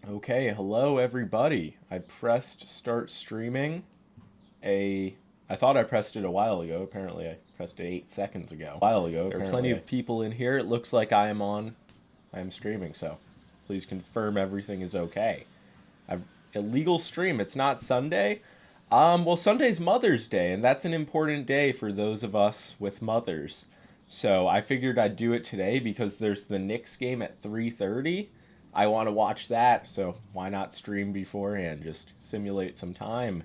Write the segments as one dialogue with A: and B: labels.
A: Okay, hello everybody. I pressed start streaming. I thought I pressed it a while ago. Apparently, I pressed it 8 seconds ago. There are plenty of people in here. It looks like I am on. I am streaming, so please confirm everything is okay. I've illegal stream. It's not Sunday. Well, Sunday's Mother's Day, and that's an important day for those of us with mothers. So I figured I'd do it today because there's the Knicks game at 3:30. I want to watch that, so why not stream beforehand? Just simulate some time,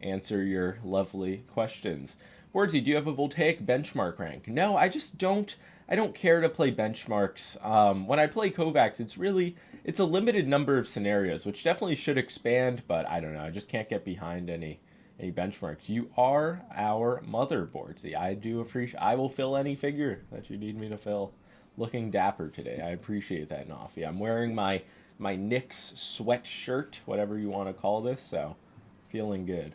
A: answer your lovely questions. Boardsy, do you have a voltaic benchmark rank? No, I just don't. I don't care to play benchmarks. When I play Kovacs, it's a limited number of scenarios, which definitely should expand. But I don't know. I just can't get behind any benchmarks. You are our motherboard. See, I do appreciate. I will fill any figure that you need me to fill. Looking dapper today. I appreciate that, Nafi. I'm wearing my Knicks sweatshirt, whatever you want to call this. So, feeling good.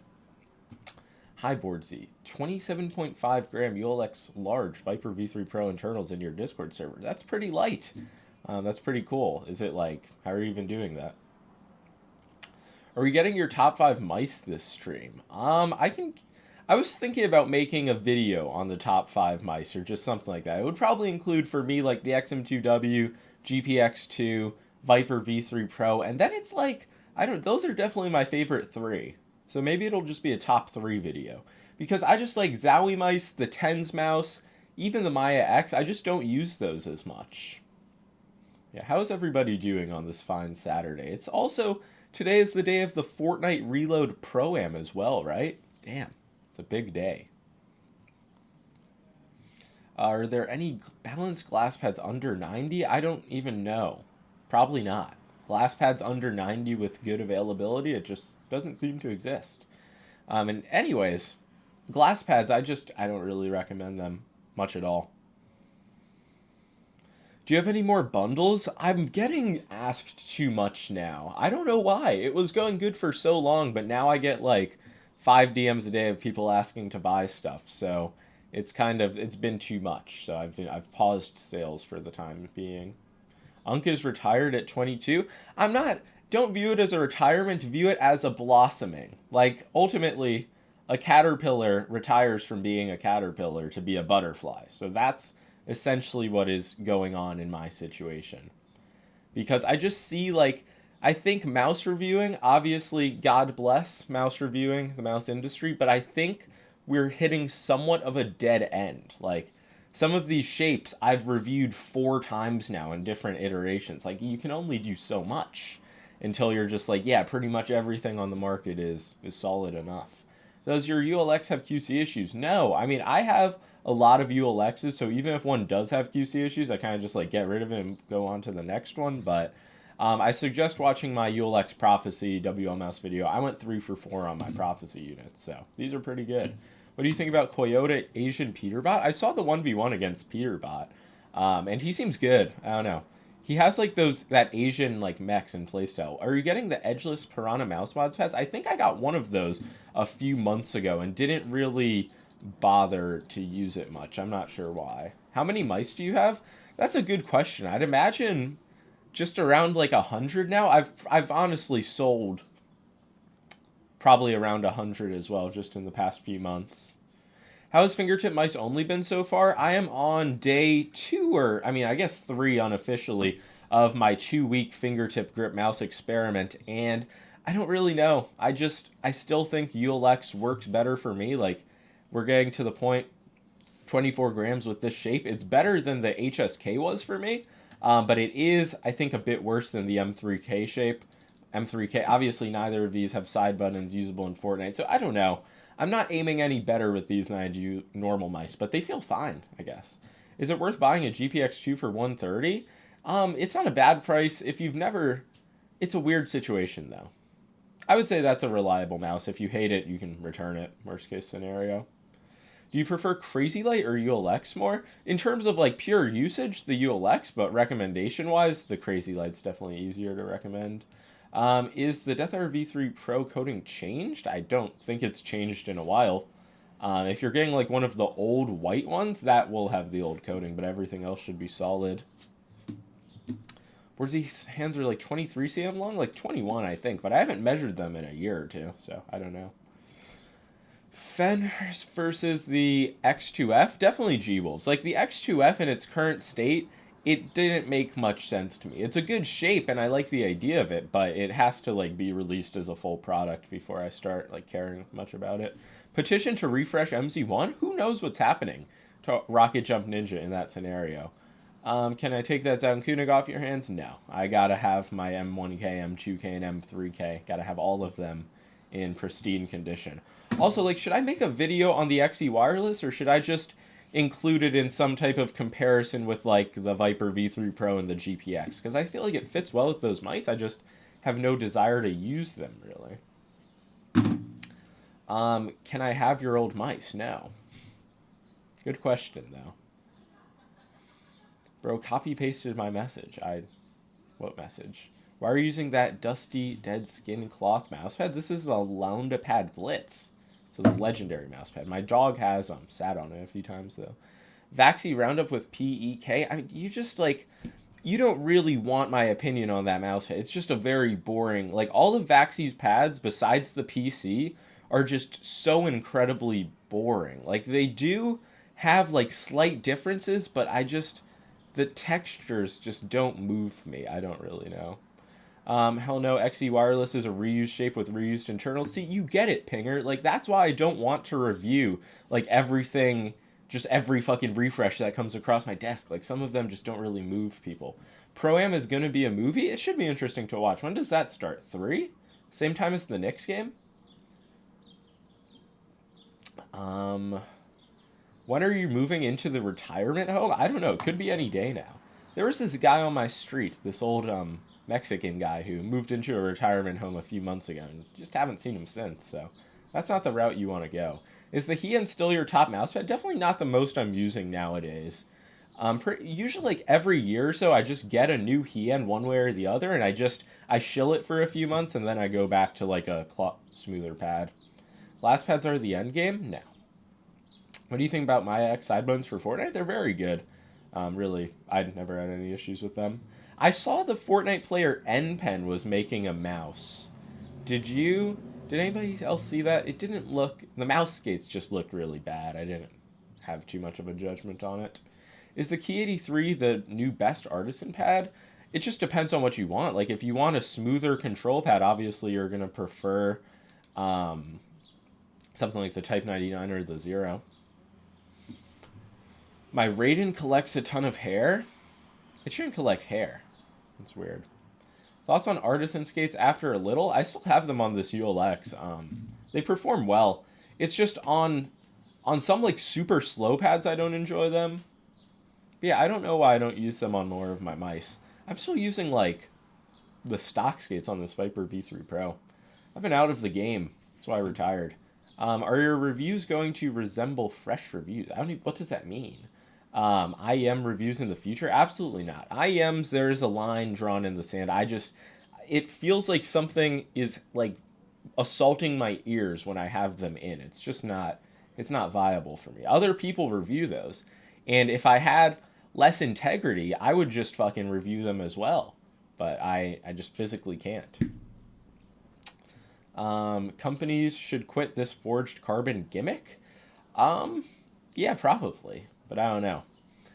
A: Hi, Boardsy. 27.5 gram ULX large Viper V3 Pro internals in your Discord server. That's pretty light. That's pretty cool. Is it like, how are you even doing that? Are we getting your top 5 mice this stream? I was thinking about making a video on the top 5 mice or just something like that. It would probably include for me like the XM2W, GPX2, Viper V3 Pro, and then it's like, those are definitely my favorite 3. So maybe it'll just be a top 3 video. Because I just like Zowie mice, the Tens mouse, even the Maya X, I just don't use those as much. Yeah, how's everybody doing on this fine Saturday? It's also, today is the day of the Fortnite Reload Pro-Am as well, right? Damn, it's a big day. Are there any balanced glass pads under 90? I don't even know. Probably not. Glass pads under 90 with good availability, it just doesn't seem to exist. And anyways, glass pads, I don't really recommend them much at all. Do you have any more bundles? I'm getting asked too much now. I don't know why. It was going good for so long, but now I get like 5 DMs a day of people asking to buy stuff. So it's been too much. So I've paused sales for the time being. Unk is retired at 22. Don't view it as a retirement, view it as a blossoming. Like, ultimately, a caterpillar retires from being a caterpillar to be a butterfly. So that's essentially what is going on in my situation. Because I just see, like, I think mouse reviewing, obviously, God bless mouse reviewing, the mouse industry, but I think we're hitting somewhat of a dead end. Like, some of these shapes I've reviewed 4 times now in different iterations. Like, you can only do so much until you're just like, yeah, pretty much everything on the market is solid enough. Does your ULX have QC issues? No. I mean, I have a lot of ULXs, so even if one does have QC issues, I kind of just like get rid of it and go on to the next one. But I suggest watching my ULX Prophecy WMS video. I went 3 for 4 on my Prophecy units, so these are pretty good. What do you think about Coyote Asian Peterbot? I saw the 1v1 against Peterbot, and he seems good. I don't know. He has like that Asian like mechs in playstyle. Are you getting the edgeless Piranha mouse mods pads? I think I got one of those a few months ago and didn't really bother to use it much. I'm not sure why. How many mice do you have? That's a good question. I'd imagine just around like 100 now. I've honestly sold probably around 100 as well just in the past few months. How has fingertip mice only been so far? I am on day 2, or I guess 3 unofficially, of my 2-week fingertip grip mouse experiment, and I don't really know. I still think ULX works better for me. Like, we're getting to the point, 24 grams with this shape. It's better than the HSK was for me, but it is, I think, a bit worse than the M3K shape. M3K, obviously neither of these have side buttons usable in Fortnite, so I don't know. I'm not aiming any better with these than I do normal mice, but they feel fine, I guess. Is it worth buying a GPX2 for 130? It's not a bad price. If you've never... It's a weird situation, though. I would say that's a reliable mouse. If you hate it, you can return it, worst case scenario. Do you prefer Crazy Light or ULX more? In terms of, like, pure usage, the ULX, but recommendation-wise, the Crazy Light's definitely easier to recommend. Is the Death Hour V3 Pro coating changed? I don't think it's changed in a while. If you're getting like one of the old white ones, that will have the old coating, but everything else should be solid. Boardsy hands are like 23 cm long, like 21 I think, but I haven't measured them in a year or two, so I don't know. Fenders versus the X2F, definitely G-Wolves. Like the X2F in its current state, it didn't make much sense to me. It's a good shape and I like the idea of it, but it has to like be released as a full product before I start like caring much about it. Petition to refresh MZ1? Who knows what's happening to Rocket Jump Ninja in that scenario? Can I take that Zankunig off your hands? No. I gotta have my M1K, M2K, and M3K. Gotta have all of them in pristine condition. Also, like, should I make a video on the XE Wireless, or should I just include it in some type of comparison with, like, the Viper V3 Pro and the GPX? Because I feel like it fits well with those mice. I just have no desire to use them, really. Can I have your old mice? No. Good question, though. Bro, copy-pasted my message. What message? Why are you using that dusty, dead skin cloth mousepad? This is the Loundapad Blitz. So it's a legendary mousepad. My dog has sat on it a few times, though. Vaxi Roundup with PEK. I mean, you just, like, you don't really want my opinion on that mousepad. It's just a very boring, like, all of Vaxi's pads, besides the PC, are just so incredibly boring. Like, they do have, like, slight differences, but the textures just don't move me. I don't really know. Hell no, XE Wireless is a reused shape with reused internals. See, you get it, Pinger. Like, that's why I don't want to review, like, everything, just every fucking refresh that comes across my desk. Like, some of them just don't really move people. Pro-Am is going to be a movie? It should be interesting to watch. When does that start? 3? Same time as the Knicks game? When are you moving into the retirement home? I don't know. It could be any day now. There was this guy on my street, this old Mexican guy who moved into a retirement home a few months ago, and just haven't seen him since, so that's not the route you want to go. Is the Heian still your top mousepad? Definitely not the most I'm using nowadays. Usually, like, every year or so, I just get a new Heian one way or the other, and I shill it for a few months, and then I go back to, like, a smoother pad. Glass pads are the end game? No. What do you think about my X sidebones for Fortnite? They're very good. Really, I'd never had any issues with them. I saw the Fortnite player NPen was making a mouse. Did anybody else see that? It didn't look, the mouse skates just looked really bad. I didn't have too much of a judgment on it. Is the Key 83 the new best artisan pad? It just depends on what you want. Like, if you want a smoother control pad, obviously you're going to prefer something like the Type 99 or the Zero. My Raiden collects a ton of hair? It shouldn't collect hair. That's weird. Thoughts on artisan skates after a little? I still have them on this ULX. They perform well. It's just on some, like, super slow pads I don't enjoy them. But yeah, I don't know why I don't use them on more of my mice. I'm still using, like, the stock skates on this Viper V3 Pro. I've been out of the game. That's why I retired. Are your reviews going to resemble fresh reviews? What does that mean? IEM reviews in the future? Absolutely not. IEMs, there is a line drawn in the sand. It feels like something is, like, assaulting my ears when I have them in. It's not viable for me. Other people review those. And if I had less integrity, I would just fucking review them as well. But I just physically can't. Companies should quit this forged carbon gimmick? Yeah, probably. But I don't know.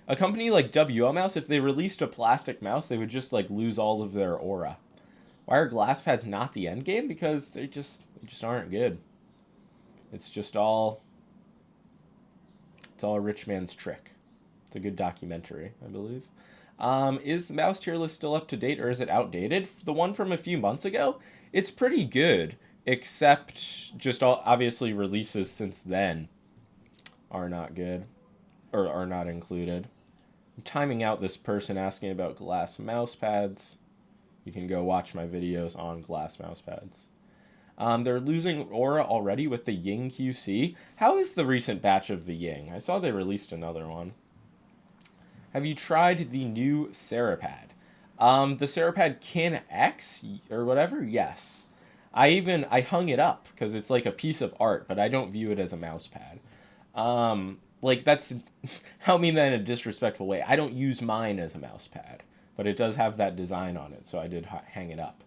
A: A company like WL Mouse, if they released a plastic mouse, they would just, like, lose all of their aura. Why are glass pads not the end game? Because they just aren't good. It's all a rich man's trick. It's a good documentary, I believe. Is the mouse tier list still up to date, or is it outdated? The one from a few months ago, it's pretty good, except just obviously releases since then are not good. Or are not included. I'm timing out this person asking about glass mouse pads. You can go watch my videos on glass mouse pads. They're losing aura already with the Ying QC. How is the recent batch of the Ying? I saw they released another one. Have you tried the new Serapad? The Serapad Kin X or whatever? Yes. I hung it up because it's like a piece of art, but I don't view it as a mouse pad. Like, I don't mean that in a disrespectful way. I don't use mine as a mouse pad. but it does have that design on it, so I did hang it up.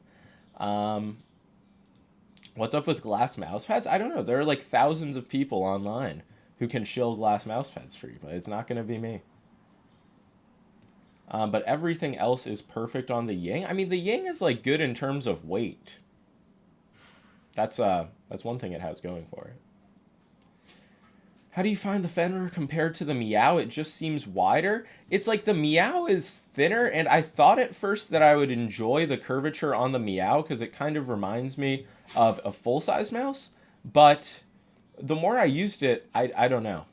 A: What's up with glass mouse pads? I don't know. There are like thousands of people online who can shill glass mouse pads for you, but it's not going to be me. But everything else is perfect on the Ying. I mean, the Ying is like good in terms of weight. That's one thing it has going for it. How do you find the Fenrir compared to the Meow? It just seems wider. It's like the Meow is thinner, and I thought at first that I would enjoy the curvature on the Meow because it kind of reminds me of a full-size mouse. But the more I used it, I don't know.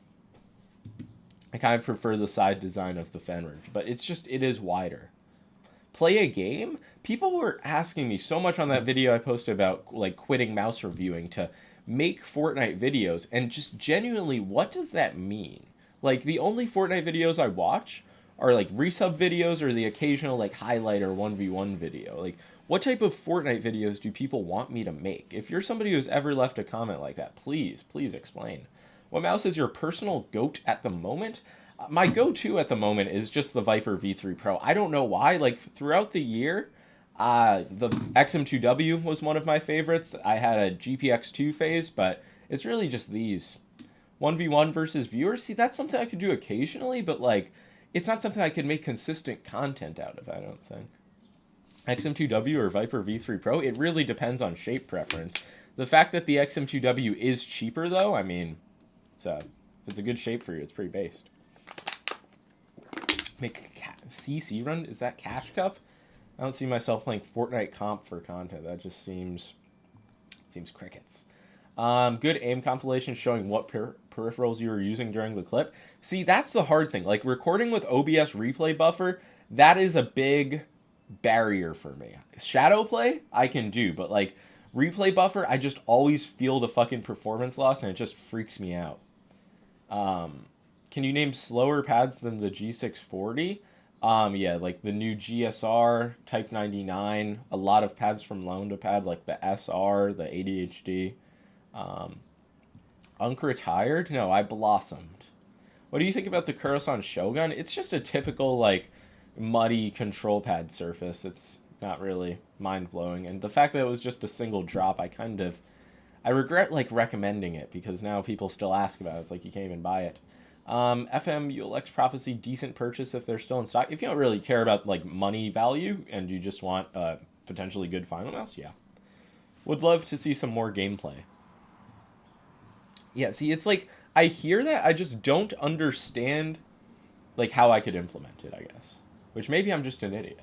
A: I kind of prefer the side design of the Fenrir, but it is wider. Play a game? People were asking me so much on that video I posted about like quitting mouse reviewing to make Fortnite videos, and just genuinely, what does that mean? Like, the only Fortnite videos I watch are like resub videos or the occasional like highlight or 1v1 video. Like, what type of Fortnite videos do people want me to make? If you're somebody who's ever left a comment like that, please explain. What mouse is your personal GOAT at the moment? My go-to at the moment is just the Viper V3 Pro. I don't know why. Like, throughout the year, the XM2W was one of my favorites. I had a GPX2 phase, but it's really just these. 1v1 versus viewers? See, that's something I could do occasionally, but, like, it's not something I could make consistent content out of, I don't think. XM2W or Viper V3 Pro? It really depends on shape preference. The fact that the XM2W is cheaper, though, I mean, if it's a good shape for you, it's pretty based. Make CC run? Is that Cash Cup? I don't see myself playing Fortnite comp for content. That just seems crickets. Good aim compilation showing what peripherals you were using during the clip. See, that's the hard thing. Like, recording with OBS replay buffer, that is a big barrier for me. Shadow play, I can do, but, like, replay buffer, I just always feel the fucking performance loss, and it just freaks me out. Can you name slower pads than the G640? Yeah, like the new GSR, Type 99, a lot of pads from Loan2Pad, like the SR, the ADHD. Unretired? No, I blossomed. What do you think about the Kurosan Shogun? It's just a typical, like, muddy control pad surface. It's not really mind-blowing. And the fact that it was just a single drop, I regret, like, recommending it, because now people still ask about it. It's like you can't even buy it. FM ULX Prophecy, decent purchase if they're still in stock. If you don't really care about, like, money value and you just want a potentially good final mouse, yeah. Would love to see some more gameplay. Yeah, see, it's like, I hear that, I just don't understand, like, how I could implement it, I guess. Which maybe I'm just an idiot.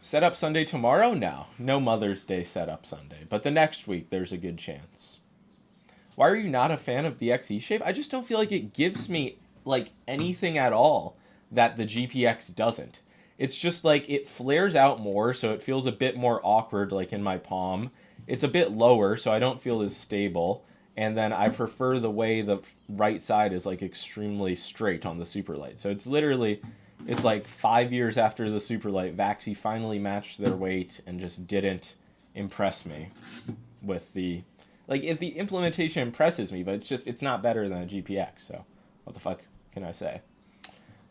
A: Setup Sunday tomorrow? No Mother's Day setup Sunday. But the next week, there's a good chance. Why are you not a fan of the XE shape? I just don't feel like it gives me, like, anything at all that the GPX doesn't. It's just, like, it flares out more, so it feels a bit more awkward, like, in my palm. It's a bit lower, so I don't feel as stable. And then I prefer the way the right side is, like, extremely straight on the Superlight. So it's literally, it's like 5 years after the Superlight, Vaxi finally matched their weight and just didn't impress me with the... Like, if the implementation impresses me, but it's not better than a GPX, so what the fuck can I say?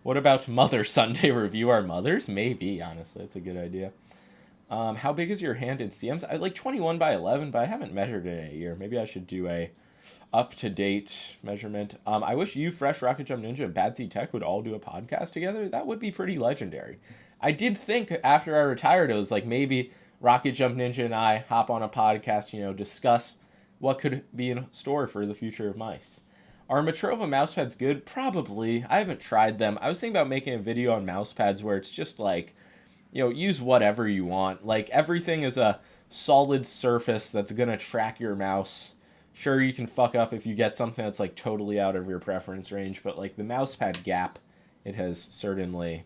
A: What about Mother Sunday review our mothers? Maybe, honestly, it's a good idea. How big is your hand in CMs? I like 21 by 11, but I haven't measured it in a year. Maybe I should do a up-to-date measurement. I wish you, Fresh, Rocket Jump Ninja, and Bad Seed Tech would all do a podcast together. That would be pretty legendary. I did think after I retired, it was like maybe Rocket Jump Ninja and I hop on a podcast, discuss what could be in store for the future of mice. Are Matrova mousepads good? Probably. I haven't tried them. I was thinking about making a video on mousepads where it's just like, use whatever you want. Like, everything is a solid surface that's going to track your mouse. Sure, you can fuck up if you get something that's, like, totally out of your preference range, but, like, the mousepad gap, it has certainly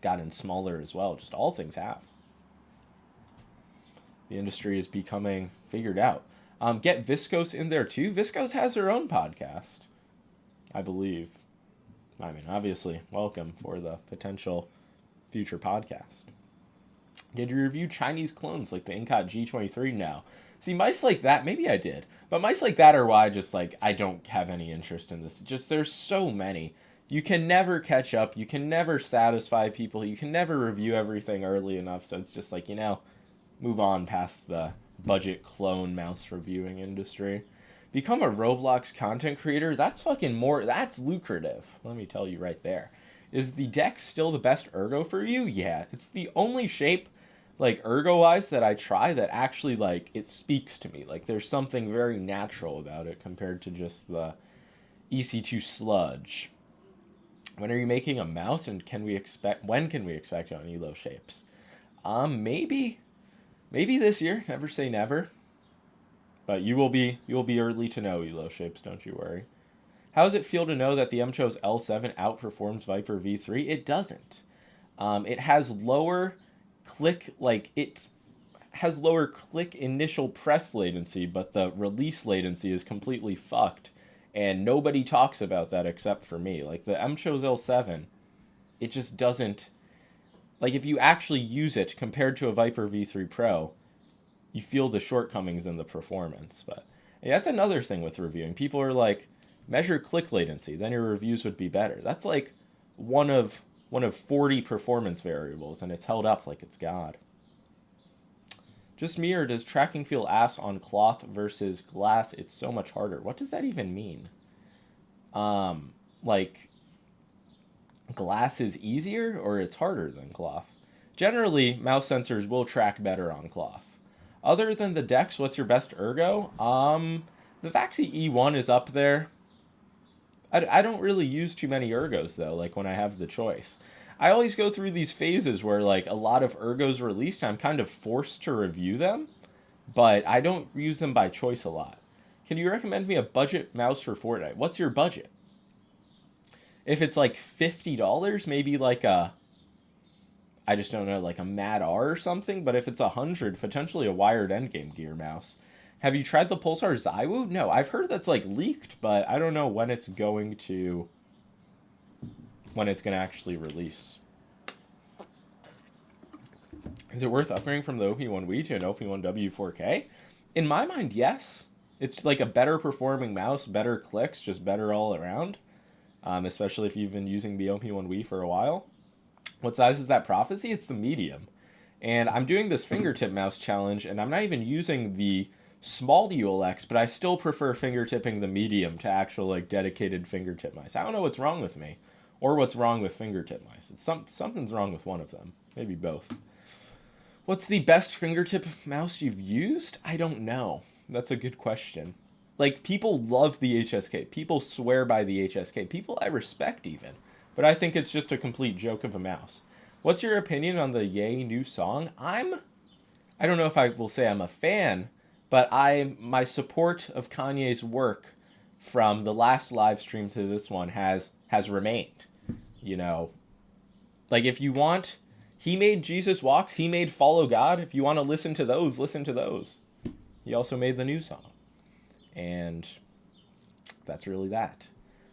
A: gotten smaller as well. Just all things have. The industry is becoming figured out. Get Viscose in there too. Viscose has her own podcast, I believe. I mean, obviously, welcome for the potential future podcast. Did you review Chinese clones like the Incot G23? No. See, mice like that, maybe I did. But mice like that are why I don't have any interest in this. Just, there's so many. You can never catch up. You can never satisfy people. You can never review everything early enough. So it's just like, move on past the budget clone mouse reviewing industry. Become a Roblox content creator. That's fucking more. That's lucrative. Let me tell you right there. Is the Dex still the best ergo for you? Yeah. It's the only shape, like ergo wise, that I try that actually, like, it speaks to me. Like, there's something very natural about it compared to just the EC2 sludge. When are you making a mouse, and when can we expect it on Elo shapes? Maybe this year. Never say never. But you will be early to know, Elo shapes, don't you worry. How does it feel to know that the MCHO's L7 outperforms Viper V3? It doesn't. It has lower click initial press latency, but the release latency is completely fucked. And nobody talks about that except for me. Like, the MCHO's L7, it just doesn't... Like, if you actually use it compared to a Viper V3 Pro, you feel the shortcomings in the performance. But yeah, that's another thing with reviewing. People are like, measure click latency, then your reviews would be better. That's like one of 40 performance variables, and it's held up like it's God. Just me, or does tracking feel ass on cloth versus glass? It's so much harder. What does that even mean? Like, glass is easier or it's harder than cloth? Generally, mouse sensors will track better on cloth. Other than the Dex, what's your best ergo? The Vaxi E1 is up there. I don't really use too many ergos, though, like when I have the choice. I always go through these phases where, like, a lot of ergos released, I'm kind of forced to review them, but I don't use them by choice a lot. Can you recommend me a budget mouse for Fortnite? What's your budget? If it's like $50, maybe like I just don't know, like a Mad R or something, but if it's $100, potentially a wired endgame gear mouse. Have you tried the Pulsar Zywu? No, I've heard that's like leaked, but I don't know when it's going to actually release. Is it worth upgrading from the OP1W to an OP1W 4K? In my mind, yes. It's like a better performing mouse, better clicks, just better all around. Especially if you've been using the OP1W for a while. What size is that Prophecy? It's the medium. And I'm doing this fingertip mouse challenge, and I'm not even using the small ULX, but I still prefer fingertipping the medium to actual, like, dedicated fingertip mice. I don't know what's wrong with me, or what's wrong with fingertip mice. Something's wrong with one of them. Maybe both. What's the best fingertip mouse you've used? I don't know. That's a good question. Like, people love the HSK. People swear by the HSK. People I respect, even. But I think it's just a complete joke of a mouse. What's your opinion on the Ye new song? I don't know if I will say I'm a fan, but my support of Kanye's work from the last live stream to this one has remained. You know, like, if you want, he made Jesus Walks, he made Follow God. If you want to listen to those, listen to those. He also made the new song. And that's really that.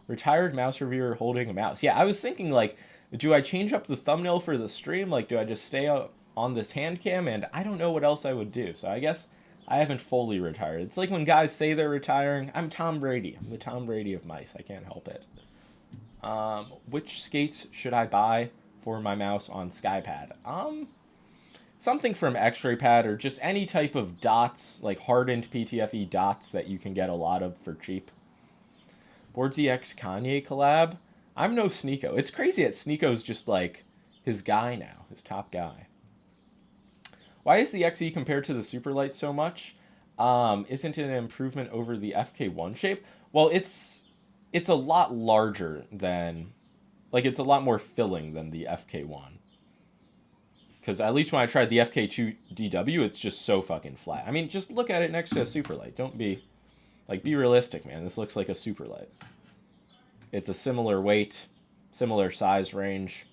A: Retired mouse reviewer holding a mouse. Yeah, I was thinking, like, do I change up the thumbnail for the stream? Like, do I just stay on this hand cam? And I don't know what else I would do. So I guess I haven't fully retired. It's like when guys say they're retiring. I'm Tom Brady. I'm the Tom Brady of mice. I can't help it. Which skates should I buy for my mouse on SkyPad? Something from X-Ray Pad, or just any type of dots, like hardened PTFE dots that you can get a lot of for cheap. Boardsy X Kanye collab. I'm no Sneeko. It's crazy that Sneeko's just like his guy now, his top guy. Why is the XE compared to the Superlight so much? Isn't it an improvement over the FK1 shape? Well, it's a lot larger than, like, it's a lot more filling than the FK1. Because at least when I tried the FK2 DW, it's just so fucking flat. I mean, just look at it next to a Superlight. Don't be, like, be realistic, man. This looks like a Superlight. It's a similar weight, similar size range.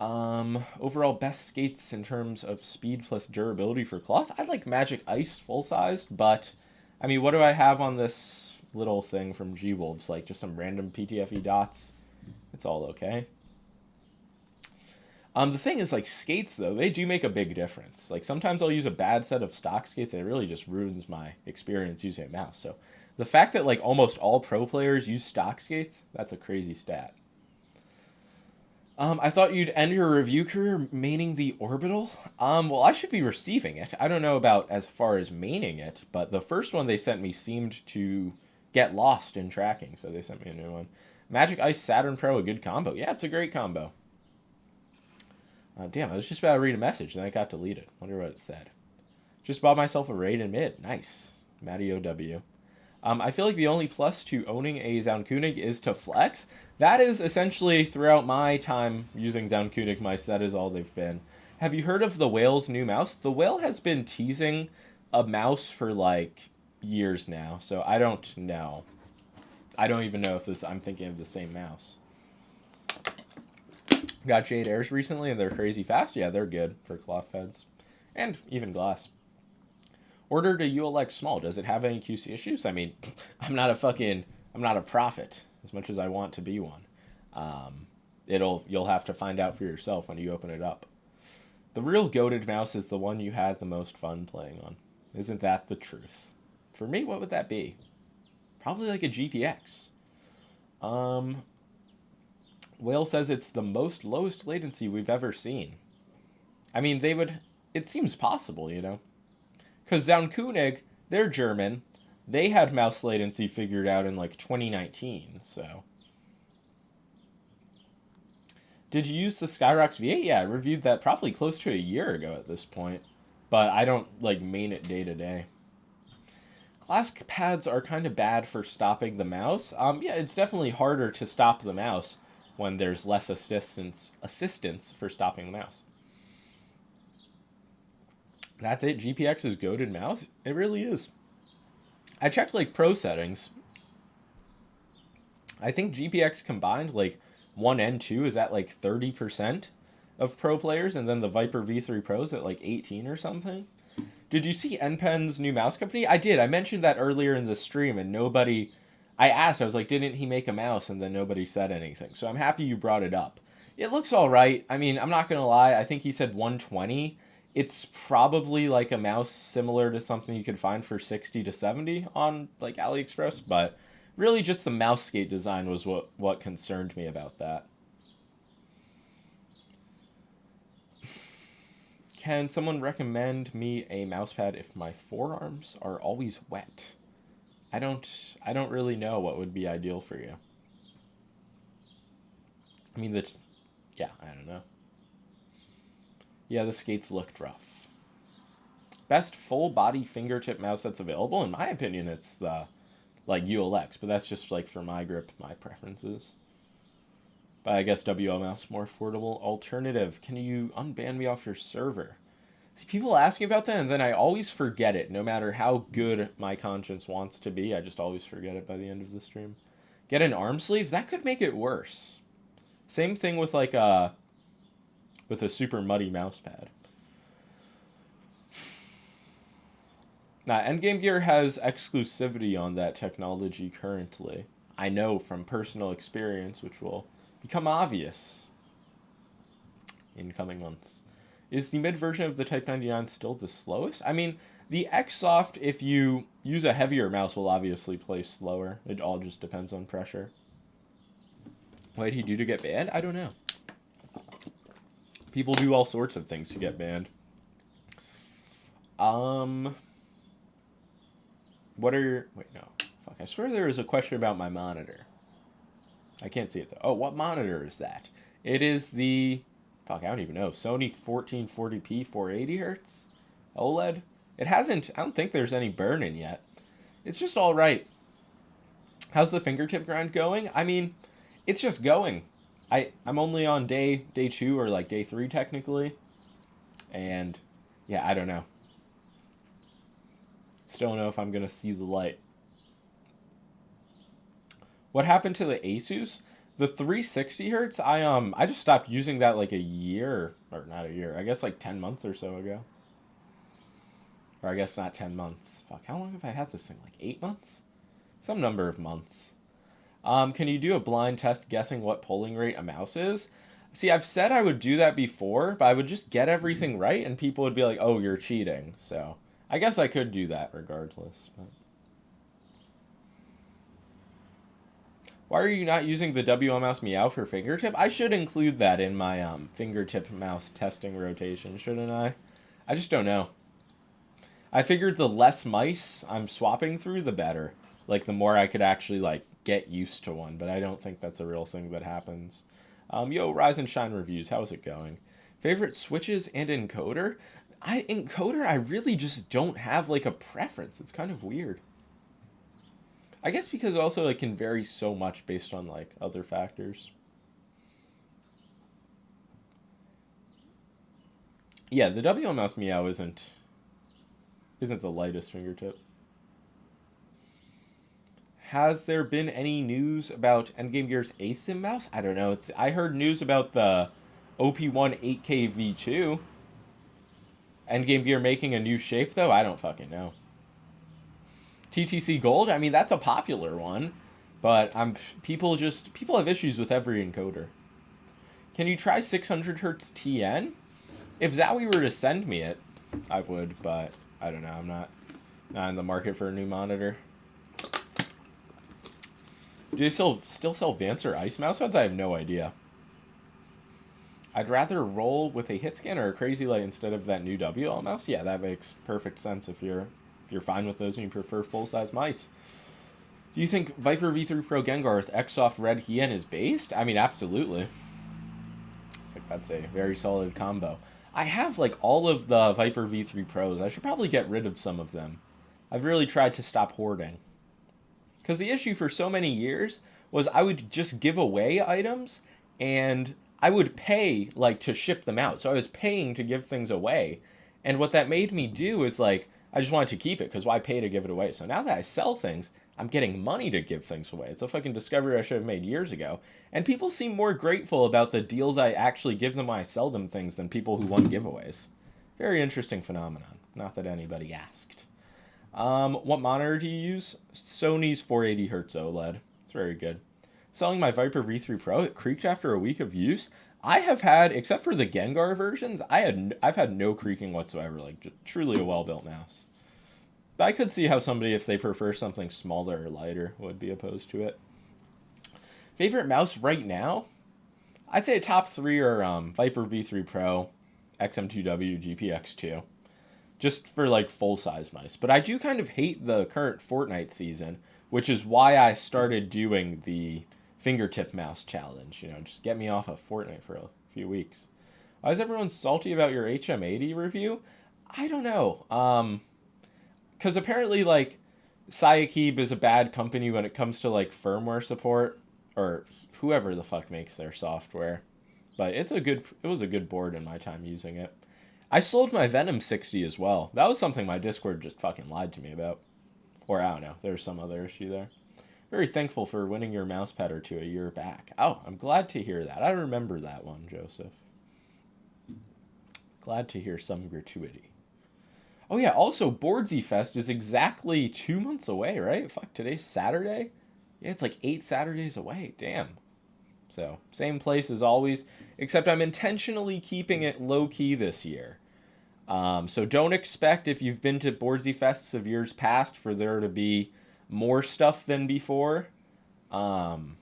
A: Overall best skates in terms of speed plus durability for cloth. I like Magic Ice full-sized, but, I mean, what do I have on this little thing from G-Wolves? Like, just some random PTFE dots. It's all okay. The thing is, like, skates, though, they do make a big difference. Like, sometimes I'll use a bad set of stock skates, and it really just ruins my experience using a mouse. So The fact that like almost all pro players use stock skates, that's a crazy stat. I thought you'd end your review career maining the orbital. Well, I should be receiving it. I don't know about as far as maining it, but the first one they sent me seemed to get lost in tracking, so they sent me a new one. Magic Ice Saturn Pro, a good combo. Yeah, it's a great combo. Damn, I was just about to read a message, and then it got deleted. Wonder what it said. Just bought myself a raid in mid. Nice. Matty OW. I feel like the only plus to owning a Zaunkönig is to flex. That is essentially, throughout my time using Zaunkönig mice, that is all they've been. Have you heard of the Whale's new mouse? The Whale has been teasing a mouse for, like, years now, so I don't know. I don't even know if I'm thinking of the same mouse. Got Jade Airs recently, and they're crazy fast. Yeah, they're good for cloth heads. And even glass. Ordered a ULX small. Does it have any QC issues? I mean, I'm not a prophet as much as I want to be one. You'll have to find out for yourself when you open it up. The real goated mouse is the one you had the most fun playing on. Isn't that the truth? For me, what would that be? Probably like a GPX. Whale says it's the lowest latency we've ever seen. I mean, it seems possible, you know? Because Zaunkönig, they're German. They had mouse latency figured out in like 2019, so. Did you use the Skyrox V8? Yeah, I reviewed that probably close to a year ago at this point. But I don't like main it day to day. Glass pads are kind of bad for stopping the mouse. Yeah, it's definitely harder to stop the mouse when there's less assistance for stopping the mouse. That's it. GPX is goated mouse. It really is. I checked like pro settings. I think GPX combined, like 1 and 2, is at like 30% of pro players, and then the Viper V3 Pro's at like 18 or something. Did you see NPen's new mouse company? I did. I mentioned that earlier in the stream, and nobody. I asked. I was like, didn't he make a mouse? And then nobody said anything. So I'm happy you brought it up. It looks all right. I mean, I'm not gonna lie. I think he said 120. It's probably like a mouse similar to something you could find for 60 to 70 on like AliExpress, but really just the mouse skate design was what concerned me about that. Can someone recommend me a mousepad if my forearms are always wet? I don't really know what would be ideal for you. I mean, yeah, I don't know. Yeah, the skates looked rough. Best full body fingertip mouse that's available? In my opinion, it's the like ULX, but that's just like for my grip, my preferences. But I guess WL mouse more affordable. Alternative, can you unban me off your server? See, people ask me about that, and then I always forget it. No matter how good my conscience wants to be, I just always forget it by the end of the stream. Get an arm sleeve? That could make it worse. Same thing with like with a super muddy mouse pad. Now, Endgame Gear has exclusivity on that technology currently. I know from personal experience, which will become obvious in coming months. Is the mid version of the Type 99 still the slowest? I mean, the Xsoft, if you use a heavier mouse, will obviously play slower. It all just depends on pressure. What did he do to get banned? I don't know. People do all sorts of things to get banned. What are your... Wait, no. Fuck, I swear there was a question about my monitor. I can't see it, though. Oh, what monitor is that? It is the... Fuck, I don't even know. Sony 1440p 480 hertz OLED. It hasn't... I don't think there's any burn-in yet. It's just all right. How's the fingertip grind going? I mean, it's just going. I'm only on day 2 or like day 3 technically. And yeah, I don't know. Still don't know if I'm going to see the light. What happened to the Asus? The 360 hertz, I just stopped using that like a year, or not a year, I guess like 10 months or so ago. Or I guess not 10 months. Fuck, how long have I had this thing? Like 8 months? Some number of months. Can you do a blind test guessing what polling rate a mouse is? See, I've said I would do that before, but I would just get everything right and people would be like, oh, you're cheating. So I guess I could do that regardless. But Why are you not using the WL mouse meow for fingertip? I should include that in my fingertip mouse testing rotation, shouldn't I? I just don't know. I figured the less mice I'm swapping through, the better. Like, the more I could actually, like, get used to one. But I don't think that's a real thing that happens. Yo, Rise and Shine Reviews, how's it going? Favorite switches and encoder? Encoder, I really just don't have, like, a preference. It's kind of weird. I guess because it also, like, can vary so much based on, like, other factors. Yeah, the WL mouse meow isn't the lightest fingertip. Has there been any news about Endgame Gear's ASIM mouse? I don't know. I heard news about the OP1 8K V2. Endgame Gear making a new shape though. I don't fucking know. TTC Gold. I mean, that's a popular one, but people have issues with every encoder. Can you try 600 hertz TN? If Zowie were to send me it, I would, but I don't know. I'm not in the market for a new monitor. Do they still sell Vancer Ice mouse ones? I have no idea. I'd rather roll with a hit scan or a crazy light instead of that new WL mouse. Yeah, that makes perfect sense if you're fine with those and you prefer full size mice. Do you think Viper V3 Pro Gengar with Xsoft Red Hien is based? I mean, absolutely. I think that's a very solid combo. I have like all of the Viper V3 Pros. I should probably get rid of some of them. I've really tried to stop hoarding. Because the issue for so many years was I would just give away items and I would pay like to ship them out. So I was paying to give things away. And what that made me do is like I just wanted to keep it because why pay to give it away? So now that I sell things, I'm getting money to give things away. It's a fucking discovery I should have made years ago. And people seem more grateful about the deals I actually give them when I sell them things than people who won giveaways. Very interesting phenomenon. Not that anybody asked. What monitor do you use? Sony's 480 Hz OLED. It's very good. Selling my Viper V3 Pro, it creaked after a week of use. I have had, except for the Gengar versions, I've had no creaking whatsoever. Like, just truly a well-built mouse. But I could see how somebody, if they prefer something smaller or lighter, would be opposed to it. Favorite mouse right now? I'd say top three are Viper V3 Pro, XM2W, GPX2. Just for like full-size mice. But I do kind of hate the current Fortnite season, which is why I started doing the fingertip mouse challenge. You know, just get me off of Fortnite for a few weeks. Why is everyone salty about your HM80 review? I don't know. Because apparently, like, Sayakib is a bad company when it comes to, like, firmware support, or whoever the fuck makes their software. But it was a good board in my time using it. I sold my Venom 60 as well. That was something my Discord just fucking lied to me about. Or, I don't know, there's some other issue there. Very thankful for winning your mousepad or two a year back. Oh, I'm glad to hear that. I remember that one, Joseph. Glad to hear some gratuity. Oh yeah, also Boardsy Fest is exactly 2 months away, right? Fuck, today's Saturday? Yeah, it's like 8 Saturdays away. Damn. So, same place as always, except I'm intentionally keeping it low-key this year. So don't expect, if you've been to Boardsy Fests of years past, for there to be more stuff than before. And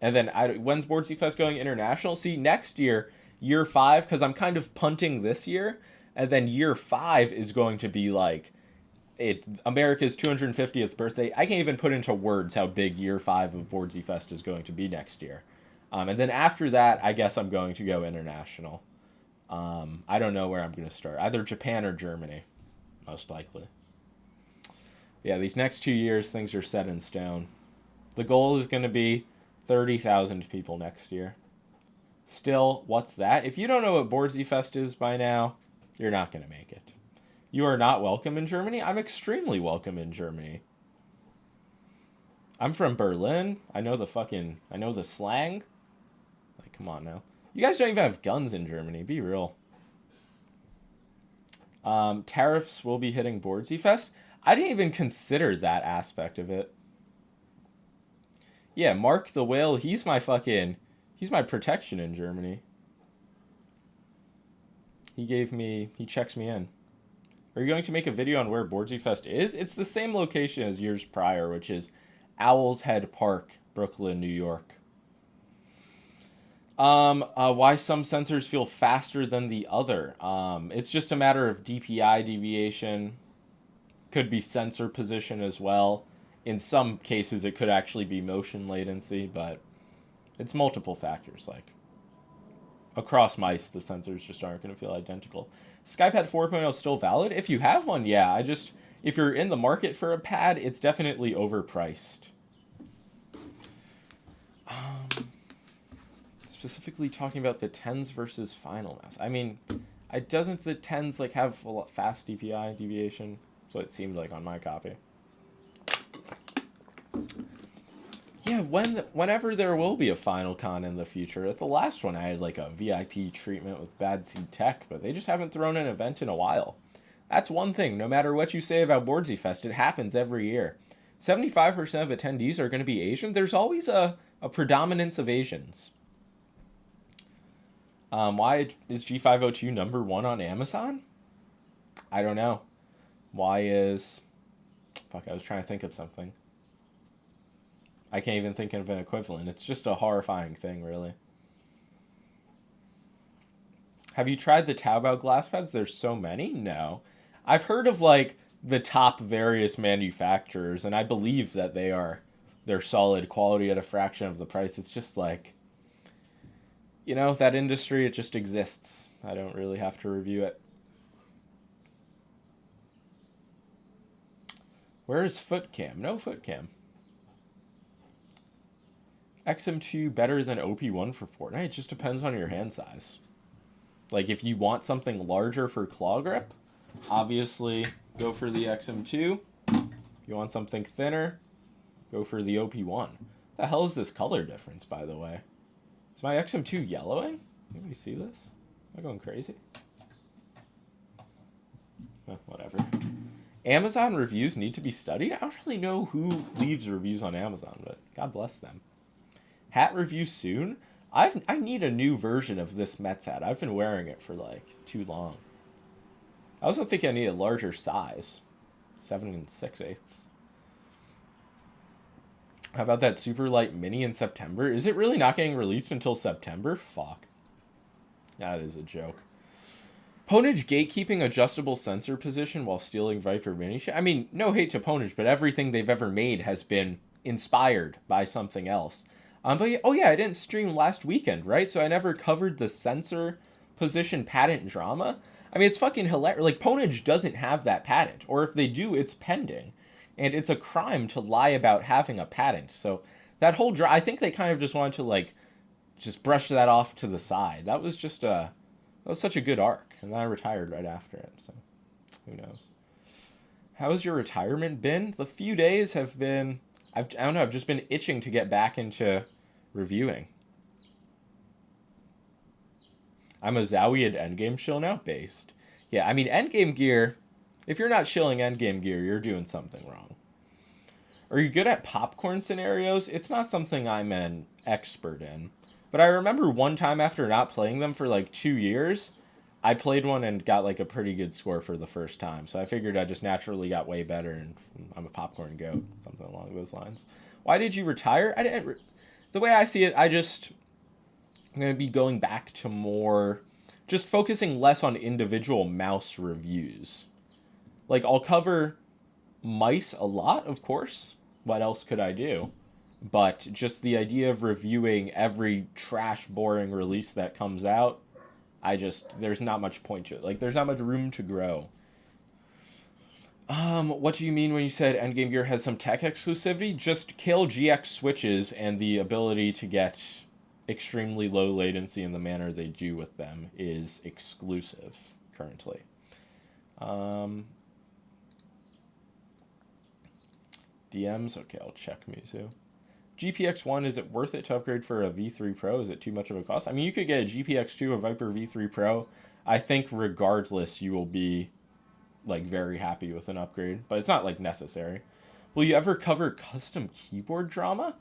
A: then, when's Boardsy Fest going international? See, next year, year 5, because I'm kind of punting this year, and then year 5 is going to be like America's 250th birthday. I can't even put into words how big year 5 of Boardsy Fest is going to be next year. And then after that, I guess I'm going to go international. I don't know where I'm going to start. Either Japan or Germany, most likely. Yeah, these next 2 years, things are set in stone. The goal is going to be 30,000 people next year. Still, what's that? If you don't know what Boardsy Fest is by now, you're not going to make it. You are not welcome in Germany? I'm extremely welcome in Germany. I'm from Berlin. I know the slang. Like, come on now. You guys don't even have guns in Germany. Be real. Tariffs will be hitting Boardsy Fest. I didn't even consider that aspect of it. Yeah, Mark the Whale, he's my protection in Germany. He checks me in. Are you going to make a video on where Boardsy Fest is? It's the same location as years prior, which is Owl's Head Park, Brooklyn, New York. Why some sensors feel faster than the other. It's just a matter of DPI deviation. Could be sensor position as well. In some cases, it could actually be motion latency, but it's multiple factors. Like across mice, the sensors just aren't going to feel identical. SkyPad 4.0 is still valid. If you have one, yeah. If you're in the market for a pad, it's definitely overpriced. Specifically talking about the 10s versus final mouse. I mean, doesn't the 10s like have a lot fast DPI deviation? So it seemed like on my copy. Yeah, whenever there will be a Final Con in the future. At the last one, I had like a VIP treatment with Bad Seed Tech, but they just haven't thrown an event in a while. That's one thing. No matter what you say about Boardsy Fest, it happens every year. 75% of attendees are going to be Asian. There's always a predominance of Asians. Why is G502 number 1 on Amazon? I don't know. Why is... Fuck, I was trying to think of something. I can't even think of an equivalent. It's just a horrifying thing, really. Have you tried the Taobao glass pads? There's so many? No. I've heard of, like, the top various manufacturers, and I believe that they're solid quality at a fraction of the price. It's just, like... You know, that industry, it just exists. I don't really have to review it. Where is FootCam? No FootCam. XM2 better than OP1 for Fortnite? It just depends on your hand size. Like, if you want something larger for claw grip, obviously go for the XM2. If you want something thinner, go for the OP1. The hell is this color difference, by the way? Is my XM2 yellowing? Anybody see this? Am I going crazy? Whatever. Amazon reviews need to be studied? I don't really know who leaves reviews on Amazon, but God bless them. Hat review soon? I need a new version of this Mets hat. I've been wearing it for like too long. I also think I need a larger size. 7 6/8. How about that super light mini in September? Is it really not getting released until September? Fuck. That is a joke. Ponage gatekeeping adjustable sensor position while stealing Viper mini. I mean, no hate to Ponage, but everything they've ever made has been inspired by something else. But oh yeah, I didn't stream last weekend, right? So I never covered the sensor position patent drama. I mean, it's fucking hilarious. Like, Ponage doesn't have that patent, or if they do, it's pending. And it's a crime to lie about having a patent. So that whole I think they kind of just wanted to, like, just brush that off to the side. That was just that was such a good arc. And then I retired right after it. So who knows? How has your retirement been? The few days have been, I don't know, I've just been itching to get back into reviewing. I'm a Zowie at Endgame shill now? Based. Yeah, I mean, Endgame gear... If you're not shilling endgame gear, you're doing something wrong. Are you good at popcorn scenarios? It's not something I'm an expert in. But I remember one time after not playing them for like 2 years, I played one and got like a pretty good score for the first time. So I figured I just naturally got way better and I'm a popcorn goat. Something along those lines. Why did you retire? The way I see it, I'm going to be going back to more... Just focusing less on individual mouse reviews. Like, I'll cover mice a lot, of course. What else could I do? But just the idea of reviewing every trash, boring release that comes out, there's not much point to it. Like, there's not much room to grow. What do you mean when you said Endgame Gear has some tech exclusivity? Just kill GX switches and the ability to get extremely low latency in the manner they do with them is exclusive currently. DMs? Okay, I'll check Mizu. GPX1, is it worth it to upgrade for a V3 Pro? Is it too much of a cost? I mean, you could get a GPX2, a Viper V3 Pro. I think regardless, you will be, like, very happy with an upgrade. But it's not, like, necessary. Will you ever cover custom keyboard drama?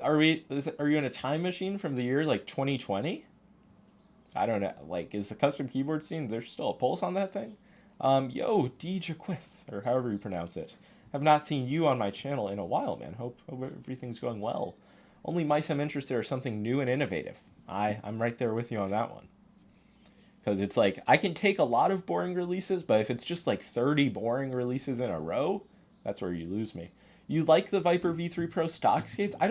A: Are you in a time machine from the year, like, 2020? I don't know. Like, is the custom keyboard scene, there's still a pulse on that thing? Yo, D Jaquith, or however you pronounce it. Have not seen you on my channel in a while, man. Hope everything's going well. Only mice I'm interested are something new and innovative. I'm right there with you on that one. Because it's like, I can take a lot of boring releases, but if it's just like 30 boring releases in a row, that's where you lose me. You like the Viper V3 Pro stock skates? I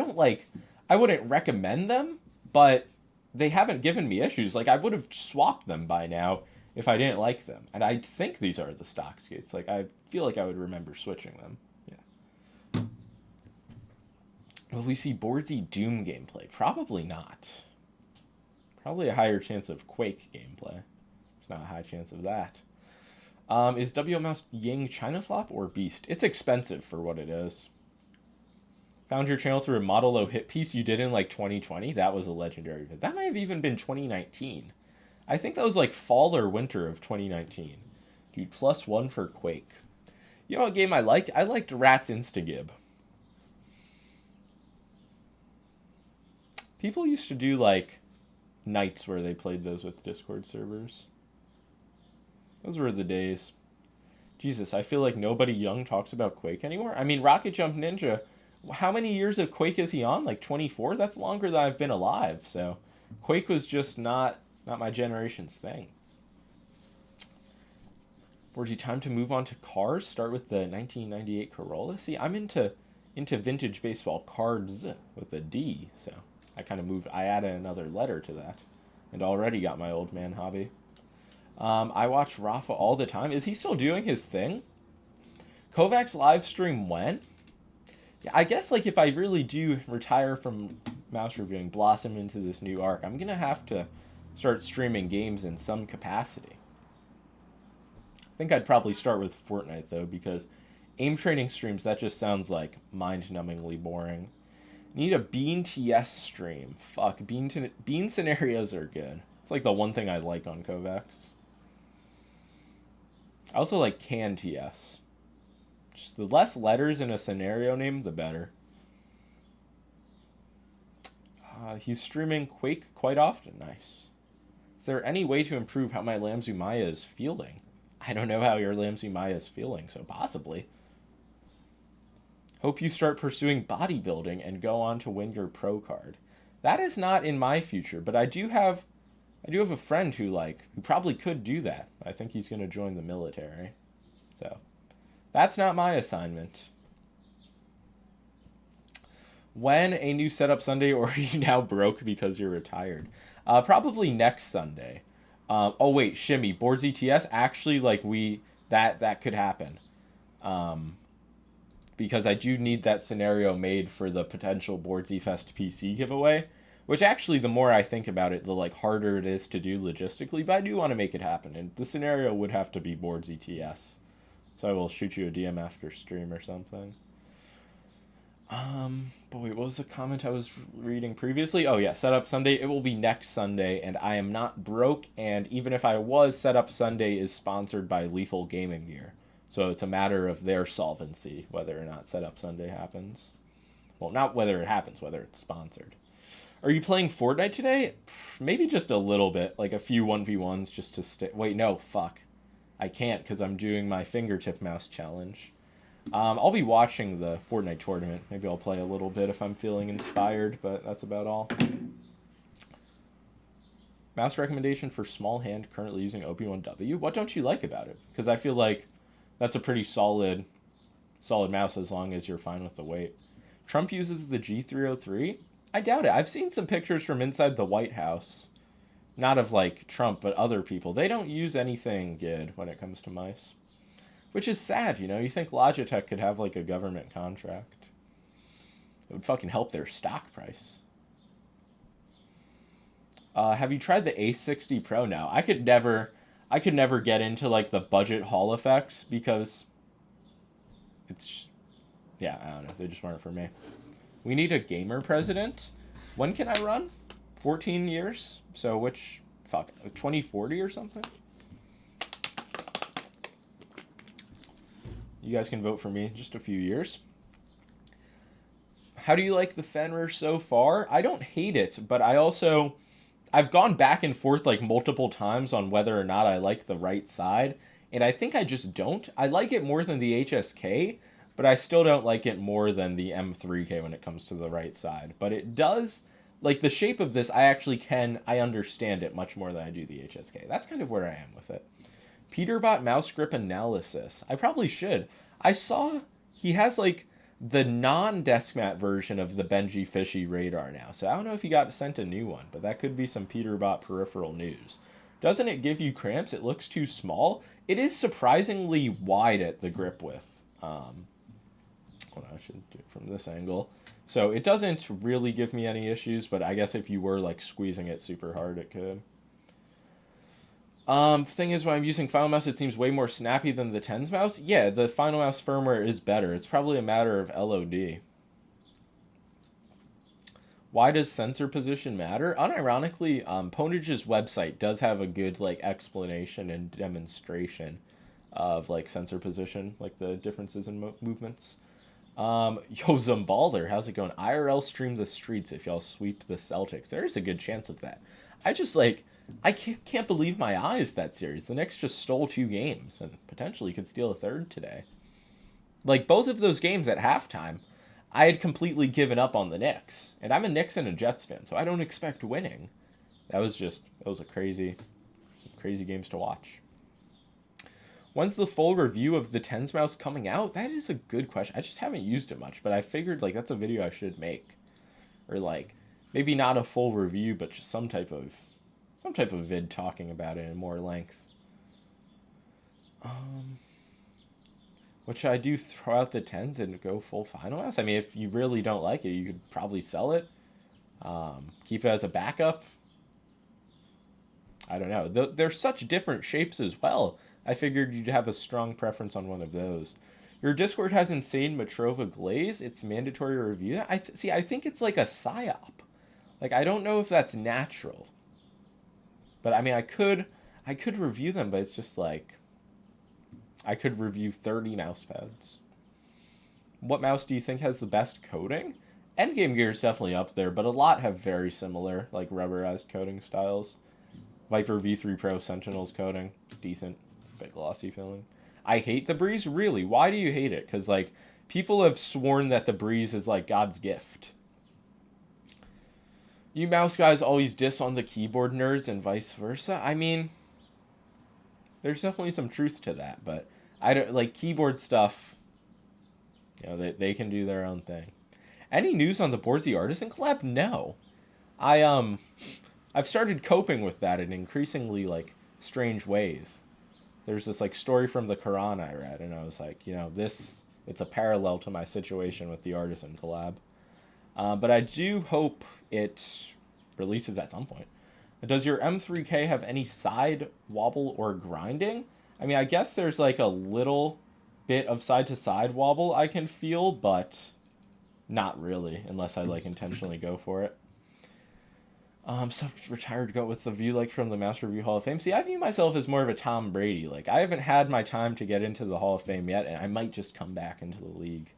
A: wouldn't recommend them, but they haven't given me issues. Like, I would have swapped them by now if I didn't like them. And I think these are the stock skates. Like, I feel like I would remember switching them. Yeah. Will we see Boardsy Doom gameplay? Probably not. Probably a higher chance of Quake gameplay. There's not a high chance of that. Is WMouse Ying China Slop or Beast? It's expensive for what it is. Found your channel through a Model O hit piece you did in like 2020. That was a legendary vid. That might have even been 2019. I think that was like fall or winter of 2019. Dude, +1 for Quake. You know what game I liked? I liked Rats Instagib. People used to do like nights where they played those with Discord servers. Those were the days. Jesus, I feel like nobody young talks about Quake anymore. I mean, Rocket Jump Ninja, how many years of Quake is he on? Like 24? That's longer than I've been alive. So Quake was just not my generation's thing. Boardsy, time to move on to cars. Start with the 1998 Corolla. See, I'm into vintage baseball cards with a D. So I added another letter to that. And already got my old man hobby. I watch Rafa all the time. Is he still doing his thing? Kovacs live stream when? Yeah, I guess like if I really do retire from mouse reviewing, blossom into this new arc, I'm gonna have to start streaming games in some capacity. I think I'd probably start with Fortnite though, because aim training streams, that just sounds like mind-numbingly boring. Need a Bean TS stream. Fuck, Bean scenarios are good. It's like the one thing I like on Kovacs. I also like Can TS. Just the less letters in a scenario name, the better. He's streaming Quake quite often. Nice. Is there any way to improve how my Lamzu Maya is feeling? I don't know how your Lamzu Maya is feeling, so possibly. Hope you start pursuing bodybuilding and go on to win your pro card. That is not in my future, but I do have a friend who probably could do that. I think he's going to join the military. So, that's not my assignment. When a new setup Sunday, or are you now broke because you're retired? Probably next Sunday. Oh wait, Shimmy, Boardsy TS. Actually, that could happen. Because I do need that scenario made for the potential Boardsy Fest PC giveaway. Which actually, the more I think about it, the harder it is to do logistically. But I do want to make it happen, and the scenario would have to be Boardsy TS. So I will shoot you a DM after stream or something. But wait, what was the comment I was reading previously? Oh yeah, Setup Sunday. It will be next Sunday, and I am not broke. And even if I was, Setup Sunday is sponsored by Lethal Gaming Gear. So it's a matter of their solvency, whether or not Setup Sunday happens. Well, not whether it happens, whether it's sponsored. Are you playing Fortnite today? Maybe just a little bit, like a few 1v1s just to stay. Wait, no, fuck. I can't because I'm doing my fingertip mouse challenge. I'll be watching the Fortnite tournament. Maybe I'll play a little bit if I'm feeling inspired, but that's about all. Mouse recommendation for small hand currently using OP1W. What don't you like about it? Because I feel like that's a pretty solid mouse as long as you're fine with the weight. Trump uses the G303. I doubt it. I've seen some pictures from inside the White House. Not of, Trump, but other people. They don't use anything good when it comes to mice. Which is sad, you know? You think Logitech could have, a government contract. It would fucking help their stock price. Have you tried the A60 Pro now? I could never get into, the budget Hall effects because it's... Yeah, I don't know. They just weren't for me. We need a gamer president. When can I run? 14 years? So 2040 or something? You guys can vote for me in just a few years. How do you like the Fenrir so far? I don't hate it, but I've gone back and forth multiple times on whether or not I like the right side, and I think I just don't. I like it more than the HSK, but I still don't like it more than the M3K when it comes to the right side. But it does, like the shape of this, I understand it much more than I do the HSK. That's kind of where I am with it. Peterbot mouse grip analysis. I probably should. I saw he has like the non-desk mat version of the Benji Fishy radar now. So I don't know if he got sent a new one, but that could be some Peterbot peripheral news. Doesn't it give you cramps? It looks too small. It is surprisingly wide at the grip width. Hold on, I should do it from this angle. So it doesn't really give me any issues, but I guess if you were like squeezing it super hard, it could. Thing is, when I'm using Final Mouse, it seems way more snappy than the Tens mouse. Yeah, the Final Mouse firmware is better. It's probably a matter of LOD. Why does sensor position matter? Unironically, Ponage's website does have a good like explanation and demonstration of like sensor position, like the differences in movements. Yo, Zumbalder, how's it going? IRL stream the streets if y'all sweep the Celtics. There's a good chance of that. I can't believe my eyes that series. The Knicks just stole 2 games and potentially could steal a third today. Like, both of those games at halftime, I had completely given up on the Knicks. And I'm a Knicks and a Jets fan, so I don't expect winning. That was a crazy games to watch. When's the full review of the Tens mouse coming out? That is a good question. I just haven't used it much, but I figured like that's a video I should make. Or like maybe not a full review, but just some type of vid talking about it in more length. What should I do? Throw out the Tens and go full Final Mouse? I mean, if you really don't like it, you could probably sell it. Keep it as a backup. I don't know. They're such different shapes as well. I figured you'd have a strong preference on one of those. Your Discord has insane Matrova glaze. It's mandatory to review that. I think it's like a psyop. Like, I don't know if that's natural. But I mean, I could review them, but it's just like I could review 30 mouse pads. What mouse do you think has the best coating? Endgame Gear is definitely up there, but a lot have very similar, like rubberized coating styles. Viper V3 Pro Sentinel's coating. It's decent. It's a bit glossy feeling. I hate the Breeze? Really? Why do you hate it? Because, like, people have sworn that the Breeze is, like, God's gift. You mouse guys always diss on the keyboard nerds and vice versa. I mean, there's definitely some truth to that, but I don't, like, keyboard stuff, you know, they can do their own thing. Any news on the Boardsy Artisan collab? No. I've started coping with that in increasingly, like, strange ways. There's this, like, story from the Quran I read, and I was like, you know, it's a parallel to my situation with the Artisan collab. But I do hope it releases at some point. Does your M3K have any side wobble or grinding? I mean, I guess there's, like, a little bit of side-to-side wobble I can feel, but not really, unless I, like, intentionally go for it. So retired goat with the view like from the Master Review Hall of Fame. See, I view myself as more of a Tom Brady. Like, I haven't had my time to get into the Hall of Fame yet, and I might just come back into the league.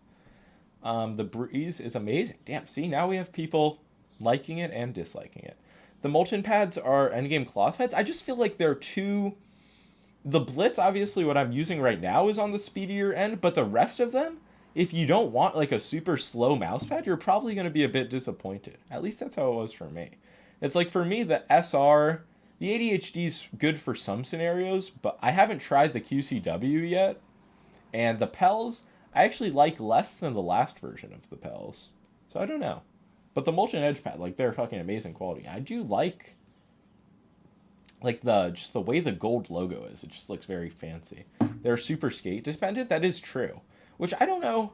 A: The Breeze is amazing. Damn, see, now we have people liking it and disliking it. The Molten pads are endgame cloth pads. I just feel like they're too... The Blitz, obviously, what I'm using right now is on the speedier end, but the rest of them, if you don't want, like, a super slow mouse pad, you're probably going to be a bit disappointed. At least that's how it was for me. It's like, for me, the SR, the ADHD's good for some scenarios, but I haven't tried the QCW yet. And the Pels, I actually like less than the last version of the Pels. So I don't know. But the Molten Edge pad, like, they're fucking amazing quality. I do like just the way the gold logo is. It just looks very fancy. They're super skate dependent. That is true. Which I don't know.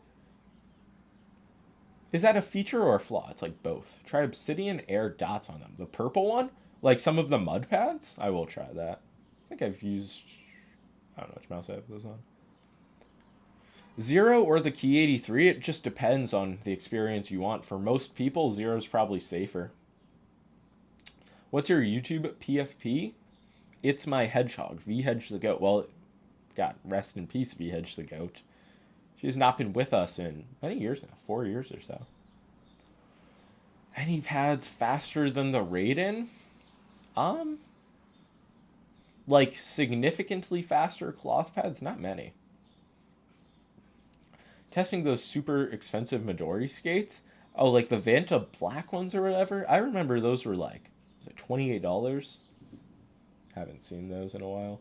A: Is that a feature or a flaw? It's like both. Try Obsidian Air dots on them. The purple one? Like some of the mud pads? I will try that. I think I've used... I don't know which mouse I have those on. Zero or the Key 83? It just depends on the experience you want. For most people, Zero is probably safer. What's your YouTube PFP? It's my hedgehog. V-Hedge the Goat. Well, God, rest in peace, V-Hedge the Goat. She has not been with us in many years now, 4 years or so. Any pads faster than the Raiden? Like significantly faster cloth pads? Not many. Testing those super expensive Midori skates. Oh, like the Vanta black ones or whatever. I remember those were like, was it $28? Haven't seen those in a while.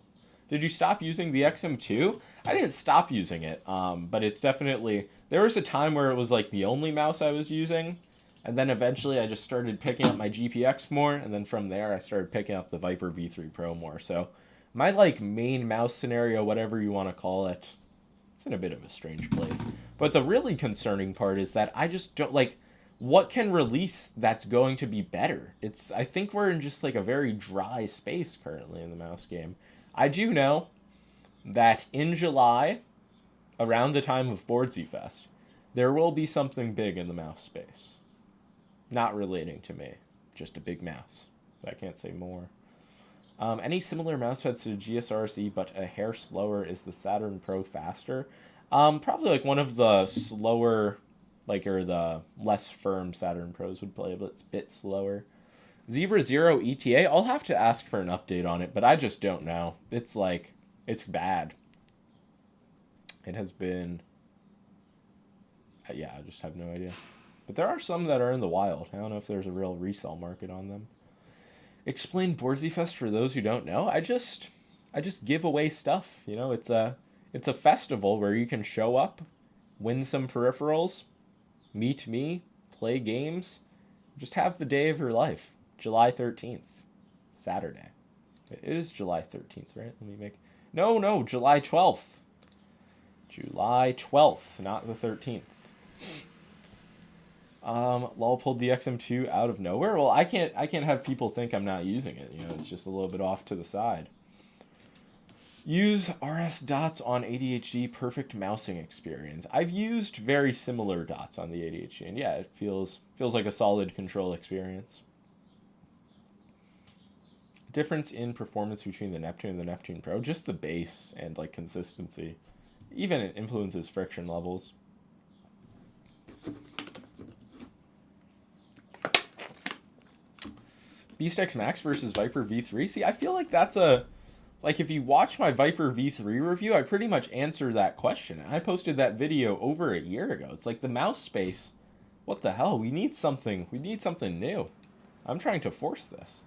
A: Did you stop using the XM2? I didn't stop using it, but it's definitely... There was a time where it was like the only mouse I was using, and then eventually I just started picking up my GPX more, and then from there I started picking up the Viper V3 Pro more. So my like main mouse scenario, whatever you want to call it, it's in a bit of a strange place. But the really concerning part is that I just don't like what can release that's going to be better. I think we're in just like a very dry space currently in the mouse game. I do know that in July, around the time of Boardsy Fest, there will be something big in the mouse space. Not relating to me, just a big mouse. But I can't say more. Any similar mouse pads to the GSRC, but a hair slower? Is the Saturn Pro faster? Probably like one of the slower, like, or the less firm Saturn Pros would play a bit slower. Zebra Zero ETA, I'll have to ask for an update on it, but I just don't know. It's like, it's bad. It has been, yeah, I just have no idea. But there are some that are in the wild. I don't know if there's a real resale market on them. Explain Boardsy Fest for those who don't know. I just give away stuff. You know, it's a festival where you can show up, win some peripherals, meet me, play games, just have the day of your life. July 13th, Saturday. It is July 13th, right? Let me make... No, July 12th. July 12th, not the 13th. Lol pulled the XM2 out of nowhere. Well, I can't have people think I'm not using it. You know, it's just a little bit off to the side. Use RS dots on ADHD, perfect mousing experience. I've used very similar dots on the ADHD, and yeah, it feels like a solid control experience. Difference in performance between the Neptune and the Neptune Pro, just the base and like consistency. Even it influences friction levels. BeastX Max versus Viper V3. See, I feel like that's a... Like, if you watch my Viper V3 review, I pretty much answer that question. I posted that video over a year ago. It's like the mouse space. What the hell? We need something new. I'm trying to force this.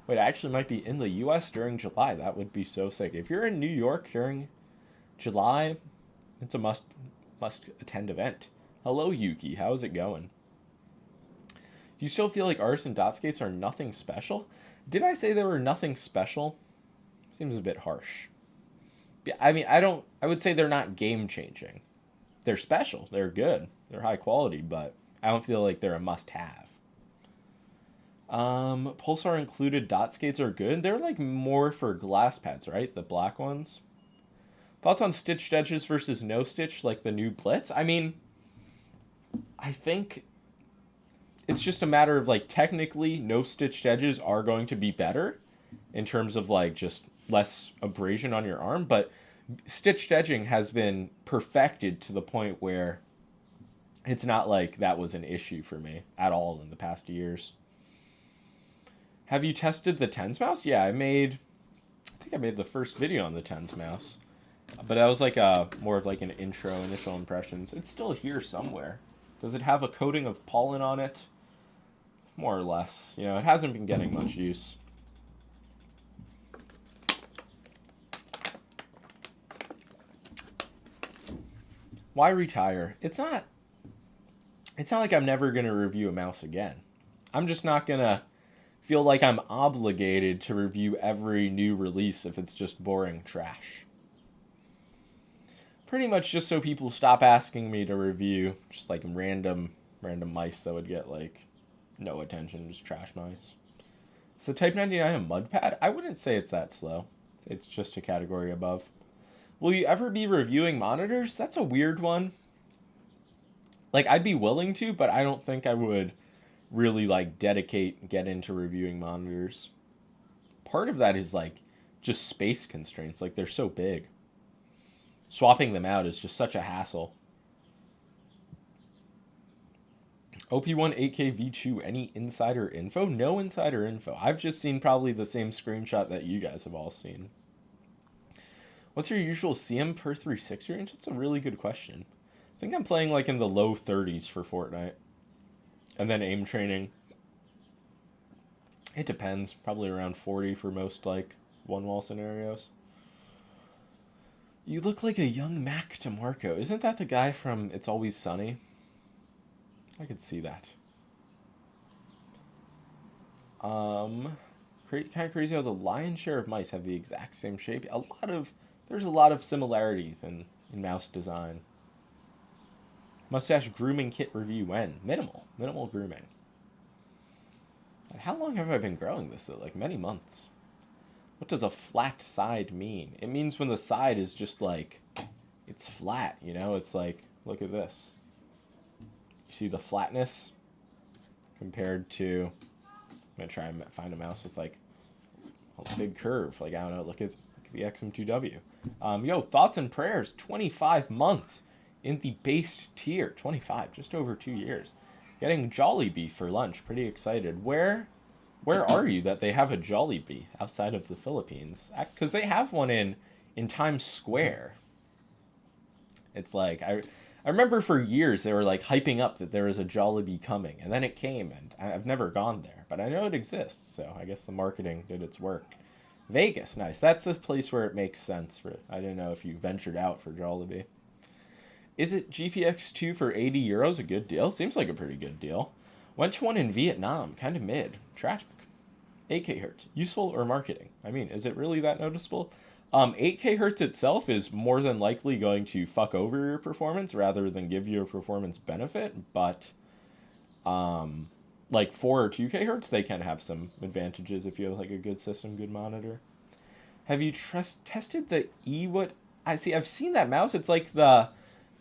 A: Wait, I actually might be in the US during July. That would be so sick. If you're in New York during July, it's a must attend event. Hello, Yuki. How's it going? Do you still feel like artists and dot skates are nothing special? Did I say they were nothing special? Seems a bit harsh. I mean, I would say they're not game changing. They're special. They're good. They're high quality, but I don't feel like they're a must have. Pulsar included dot skates are good. They're like more for glass pads, right? The black ones. Thoughts on stitched edges versus no stitch, like the new Blitz? I mean, I think it's just a matter of like technically no stitched edges are going to be better in terms of like just less abrasion on your arm, but stitched edging has been perfected to the point where it's not like that was an issue for me at all in the past years. Have you tested the Tens mouse? Yeah, I think I made the first video on the Tens mouse. But that was like more of like an initial impressions. It's still here somewhere. Does it have a coating of pollen on it? More or less. You know, it hasn't been getting much use. Why retire? It's not like I'm never going to review a mouse again. I'm just not going to feel like I'm obligated to review every new release if it's just boring trash. Pretty much just so people stop asking me to review just like random mice that would get like no attention, just trash mice. So Type 99 a mud pad? I wouldn't say it's that slow. It's just a category above. Will you ever be reviewing monitors? That's a weird one. Like, I'd be willing to, but I don't think I would really like get into reviewing monitors. Part of that is like just space constraints. Like, they're so big. Swapping them out is just such a hassle. OP1 8K V2, any insider info? No insider info. I've just seen probably the same screenshot that you guys have all seen. What's your usual CM per 360 range? That's a really good question. I think I'm playing like in the low 30s for Fortnite. And then aim training. It depends. Probably around 40 for most like one wall scenarios. You look like a young Mac DeMarco. Isn't that the guy from It's Always Sunny? I could see that. Kind of crazy how the lion's share of mice have the exact same shape. There's a lot of similarities in mouse design. Mustache grooming kit review when? Minimal grooming. And how long have I been growing this? Like many months. What does a flat side mean? It means when the side is just like, it's flat, you know? It's like, look at this. You see the flatness compared to, I'm going to try and find a mouse with like a big curve. Like, I don't know, look at the XM2W. Yo, thoughts and prayers, 25 months in the base tier. 25, just over 2 years. Getting Jollibee for lunch, pretty excited. Where are you that they have a Jollibee outside of the Philippines? Because they have one in Times Square. It's like, I remember for years they were like hyping up that there was a Jollibee coming, and then it came, and I've never gone there, but I know it exists, so I guess the marketing did its work. Vegas, nice. That's the place where it makes sense. I didn't know if you ventured out for Jollibee. Is it GPX2 for 80 euros a good deal? Seems like a pretty good deal. Went to one in Vietnam, kind of mid. Tragic. 8K Hertz, useful or marketing? I mean, is it really that noticeable? 8K Hertz itself is more than likely going to fuck over your performance rather than give you a performance benefit, but like 4 or 2K Hertz, they can have some advantages if you have like a good system, good monitor. Have you tested the I've seen that mouse. It's like the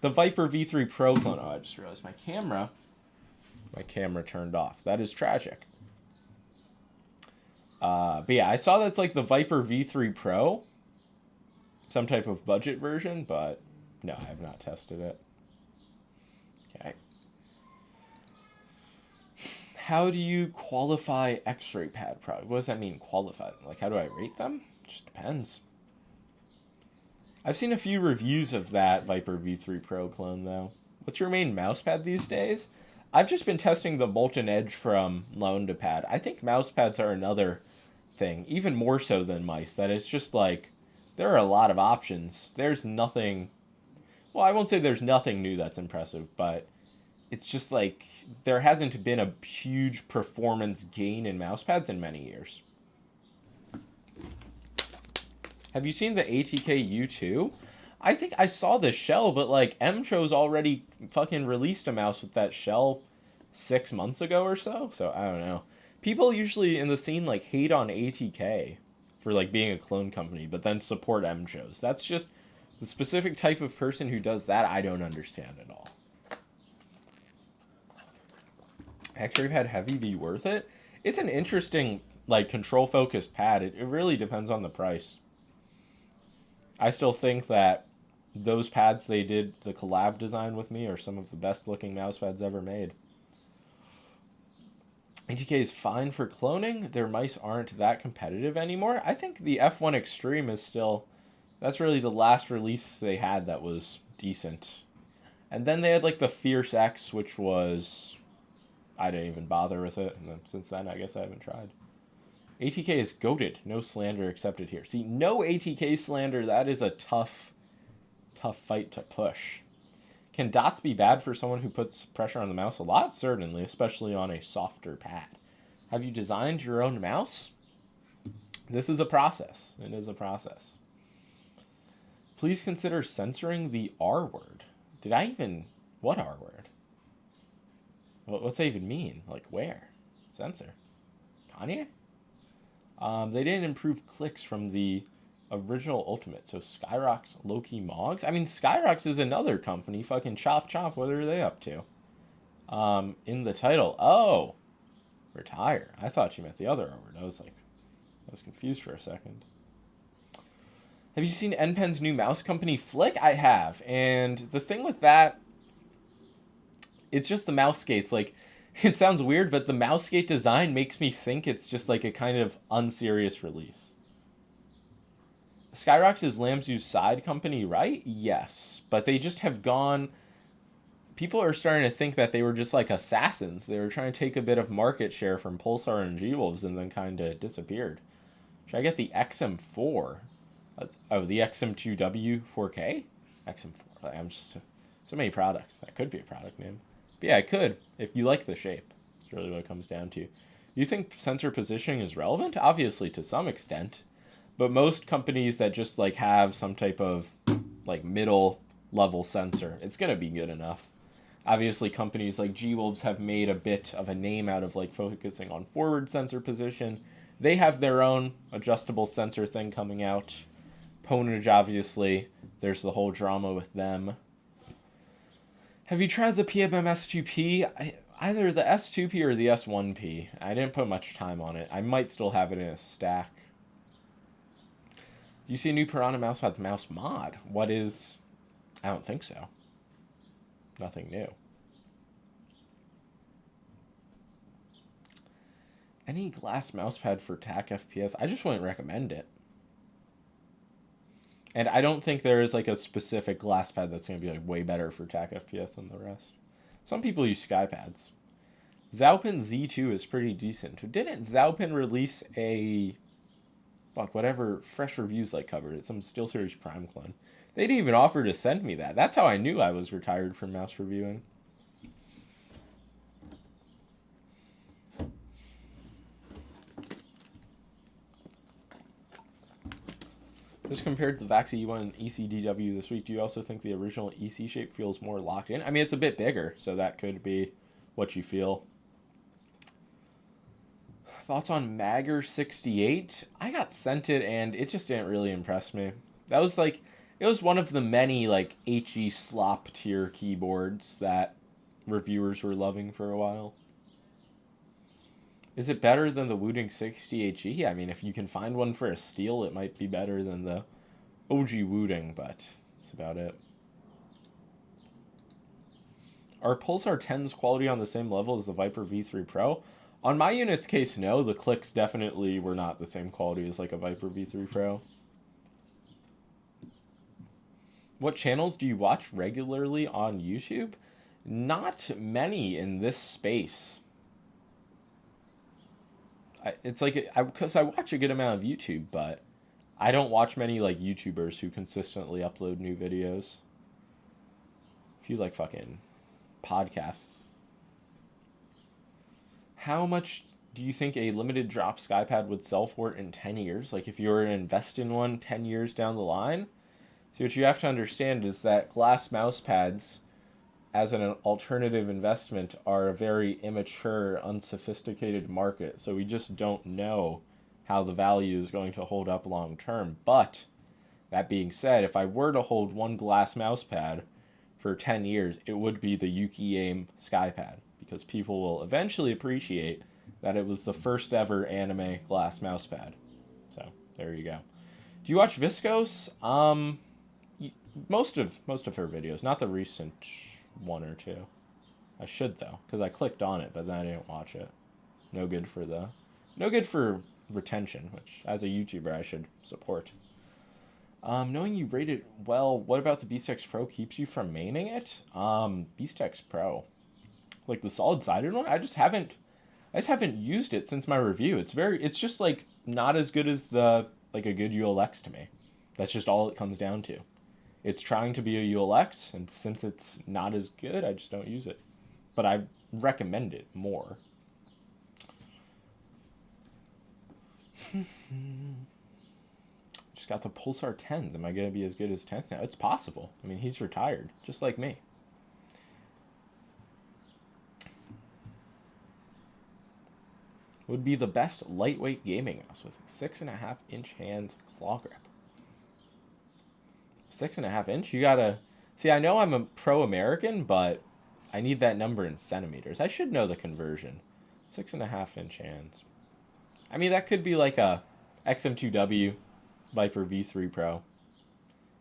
A: Viper V3 Pro clone. Oh, I just realized my camera turned off. That is tragic. But yeah, I saw that's like the Viper V3 Pro, some type of budget version, but no, I have not tested it. Okay. How do you qualify X-ray pad product? What does that mean, qualify? Like, how do I rate them? Just depends. I've seen a few reviews of that Viper V3 Pro clone, though. What's your main mousepad these days? I've just been testing the Molten Edge from Lone to Pad. I think mousepads are another thing, even more so than mice, that it's just like, there are a lot of options. There's nothing, well, I won't say there's nothing new that's impressive, but it's just like, there hasn't been a huge performance gain in mousepads in many years. Have you seen the ATK U2? I think I saw the shell, but like Mcho's already fucking released a mouse with that shell 6 months ago or so. So I don't know. People usually in the scene like hate on ATK for like being a clone company, but then support Mcho's. That's just the specific type of person who does that. I don't understand at all. X-ray pad heavy be worth it? It's an interesting like control focused pad. It really depends on the price. I still think that those pads they did the collab design with me are some of the best looking mouse pads ever made. ATK is fine for cloning. Their mice aren't that competitive anymore. I think the F1 Extreme is still, that's really the last release they had that was decent. And then they had like the Fierce X, which was, I didn't even bother with it. And then since then, I guess I haven't tried. ATK is goated. No slander accepted here. See, no ATK slander. That is a tough fight to push. Can dots be bad for someone who puts pressure on the mouse a lot? Certainly, especially on a softer pad. Have you designed your own mouse? This is a process. It is a process. Please consider censoring the R word. Did I even... What R word? What's that even mean? Like, where? Censor? Kanye? They didn't improve clicks from the original Ultimate, so Skyrock's low-key Mogs? I mean, Skyrock's is another company. Fucking Chop Chop, what are they up to? In the title. Oh! Retire. I thought you meant the other word. I was confused for a second. Have you seen NPen's new mouse company, Flick? I have. And the thing with that, it's just the mouse skates. Like, it sounds weird, but the mouse skate design makes me think it's just like a kind of unserious release. Skyrox is Lamzu's side company, right? Yes. But they just have gone people are starting to think that they were just like assassins. They were trying to take a bit of market share from Pulsar and G-Wolves and then kind of disappeared. Should I get the XM4? Oh, the XM2W 4K? XM4. I'm just so many products. That could be a product name. But yeah, I could if you like the shape. It's really what it comes down to. You think sensor positioning is relevant? Obviously, to some extent. But most companies that just like have some type of like middle level sensor, it's gonna be good enough. Obviously, companies like G-Wolves have made a bit of a name out of like focusing on forward sensor position. They have their own adjustable sensor thing coming out. Ponage, obviously, there's the whole drama with them. Have you tried the PMM S2P? Either the S2P or the S1P. I didn't put much time on it. I might still have it in a stack. Do you see a new Piranha Mousepad's mouse mod? What is... I don't think so. Nothing new. Any glass mousepad for TAC FPS? I just wouldn't recommend it. And I don't think there is like a specific glass pad that's going to be like way better for TAC FPS than the rest. Some people use SkyPads. Zaupin Z2 is pretty decent. Didn't Zaupin release a... Fuck, whatever Fresh Reviews like covered it. Some SteelSeries Prime clone. They didn't even offer to send me that. That's how I knew I was retired from mouse reviewing. Just compared to the Vaxi U1 and ECDW this week, do you also think the original EC shape feels more locked in? I mean, it's a bit bigger, so that could be what you feel. Thoughts on Magger 68? I got sent it, and it just didn't really impress me. That was like... It was one of the many, like, HE slop tier keyboards that reviewers were loving for a while. Is it better than the Wooding 60 HE? I mean, if you can find one for a steal, it might be better than the OG Wooding, but that's about it. Are Pulsar 10's quality on the same level as the Viper V3 Pro? On my unit's case, no. The clicks definitely were not the same quality as, like, a Viper V3 Pro. What channels do you watch regularly on YouTube? Not many in this space. It's like, because I watch a good amount of YouTube, but I don't watch many like YouTubers who consistently upload new videos. If you like fucking podcasts. How much do you think a limited drop SkyPad would sell for in 10 years? Like if you were to invest in one 10 years down the line? See, what you have to understand is that glass mouse pads, as an alternative investment, are a very immature, unsophisticated market. So we just don't know how the value is going to hold up long term. But, that being said, if I were to hold one glass mouse pad for 10 years, it would be the Yuki Aim SkyPad. Because people will eventually appreciate that it was the first ever anime glass mouse pad. So, there you go. Do you watch Viscose? Most of her videos, not the recent one or two. I should though, because I clicked on it, but then I didn't watch it. No good for retention, which as a YouTuber I should support. Knowing you rate it well, what about the Beastex Pro keeps you from maining it? Beastex Pro, like the solid-sided one, I just haven't used it since my review. It's just like not as good as a good ULX to me. That's just all it comes down to. It's trying to be a ULX, and since it's not as good, I just don't use it. But I recommend it more. Just got the Pulsar 10s. Am I going to be as good as 10th now? It's possible. I mean, he's retired, just like me. Would be the best lightweight gaming mouse with 6.5-inch hands claw grip. 6.5 inch? You gotta... See, I know I'm a pro-American, but I need that number in centimeters. I should know the conversion. 6.5-inch hands. I mean, that could be like a XM2W Viper V3 Pro.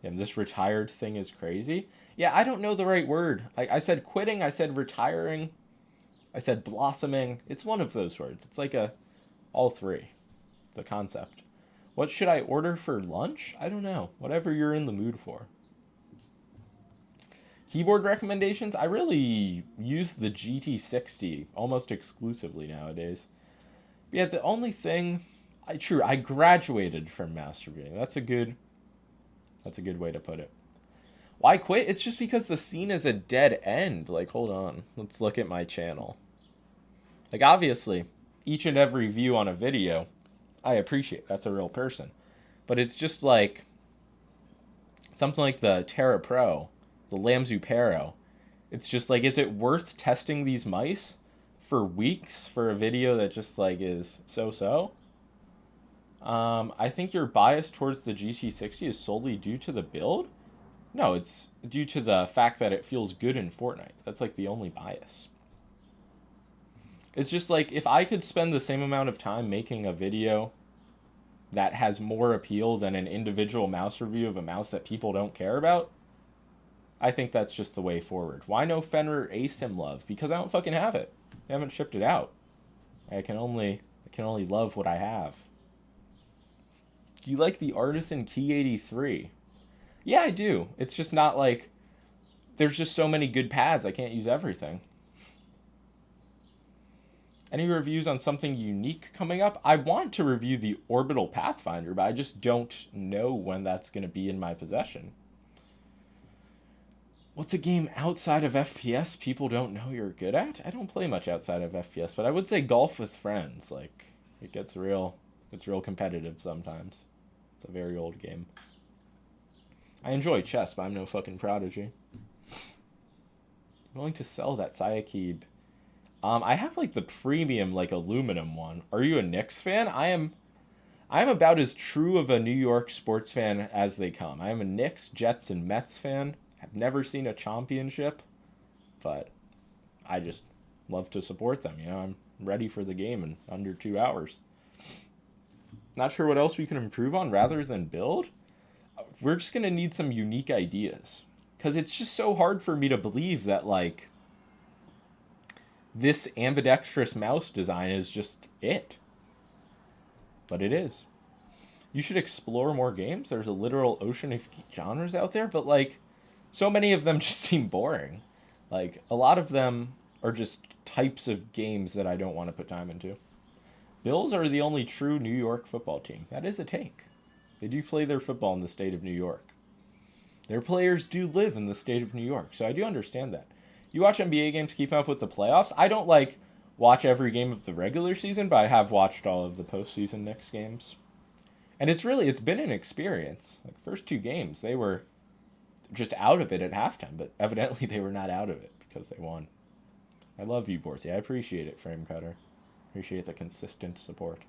A: And this retired thing is crazy. Yeah, I don't know the right word. I said quitting, I said retiring, I said blossoming. It's one of those words. It's like all three. The concept. What should I order for lunch? I don't know. Whatever you're in the mood for. Keyboard recommendations? I really use the GT60 almost exclusively nowadays. Yeah, the only thing, I graduated from mouse reviewing. That's a good way to put it. Why quit? It's just because the scene is a dead end. Like, hold on. Let's look at my channel. Like, obviously, each and every view on a video, I appreciate. That's a real person. But it's just like something like the Terra Pro, the Lamzu Pero. It's just like, is it worth testing these mice for weeks for a video that just like is so-so? I think your bias towards the GT60 is solely due to the build. No, it's due to the fact that it feels good in Fortnite. That's like the only bias. It's just like, if I could spend the same amount of time making a video that has more appeal than an individual mouse review of a mouse that people don't care about, I think that's just the way forward. Why no Fenrir ASIM love? Because I don't fucking have it. I haven't shipped it out. I can only love what I have. Do you like the Artisan Key 83? Yeah, I do. It's just not like, there's just so many good pads, I can't use everything. Any reviews on something unique coming up? I want to review the Orbital Pathfinder, but I just don't know when that's going to be in my possession. What's a game outside of FPS people don't know you're good at? I don't play much outside of FPS, but I would say golf with friends. Like, it gets real competitive sometimes. It's a very old game. I enjoy chess, but I'm no fucking prodigy. I'm willing to sell that Sayakib. I have like the premium, like aluminum one. Are you a Knicks fan? I am about as true of a New York sports fan as they come. I am a Knicks, Jets, and Mets fan. I've never seen a championship, but I just love to support them. You know, I'm ready for the game in under 2 hours. Not sure what else we can improve on rather than build. We're just going to need some unique ideas, because it's just so hard for me to believe that, like, this ambidextrous mouse design is just it. But it is. You should explore more games. There's a literal ocean of genres out there, but, like, so many of them just seem boring. Like, a lot of them are just types of games that I don't want to put time into. Bills are the only true New York football team. That is a take. They do play their football in the state of New York. Their players do live in the state of New York, so I do understand that. You watch NBA games, keep up with the playoffs. I don't, like, watch every game of the regular season, but I have watched all of the postseason Knicks games. And it's been an experience. Like, first 2 games, they were just out of it at halftime, but evidently they were not out of it because they won. I love you, Boardsy. I appreciate it, Frame Cutter. Appreciate the consistent support.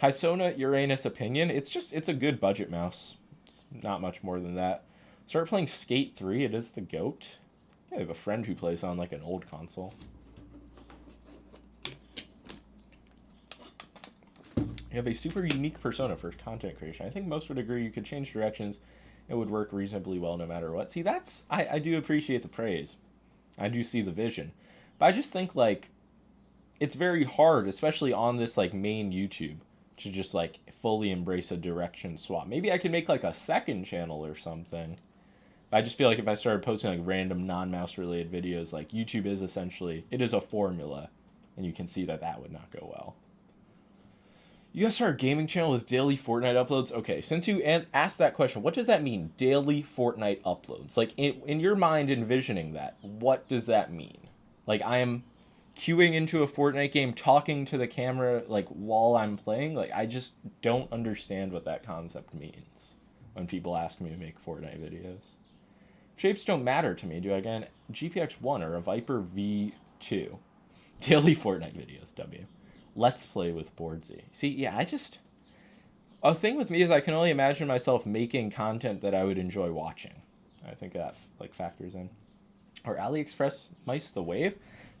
A: Kaisona Uranus opinion. It's a good budget mouse. It's not much more than that. Start playing Skate 3. It is the GOAT. I have a friend who plays on like an old console. You have a super unique persona for content creation. I think most would agree you could change directions. It would work reasonably well no matter what. See, I do appreciate the praise. I do see the vision. But I just think, like, it's very hard, especially on this, like, main YouTube, to just, like, fully embrace a direction swap. Maybe I could make, like, a second channel or something. I just feel like if I started posting, like, random non-mouse related videos, like, YouTube is essentially, it is a formula, and you can see that that would not go well. You guys start a gaming channel with daily Fortnite uploads? Okay, since you asked that question, what does that mean, daily Fortnite uploads? Like, in your mind envisioning that, what does that mean? Like, I am queuing into a Fortnite game, talking to the camera, like, while I'm playing? Like, I just don't understand what that concept means when people ask me to make Fortnite videos. Shapes don't matter to me. Do I get an GPX1 or a Viper V2? Daily Fortnite videos, W. Let's play with Boardsy. See, yeah, a thing with me is I can only imagine myself making content that I would enjoy watching. I think that, like, factors in. Are AliExpress mice the wave?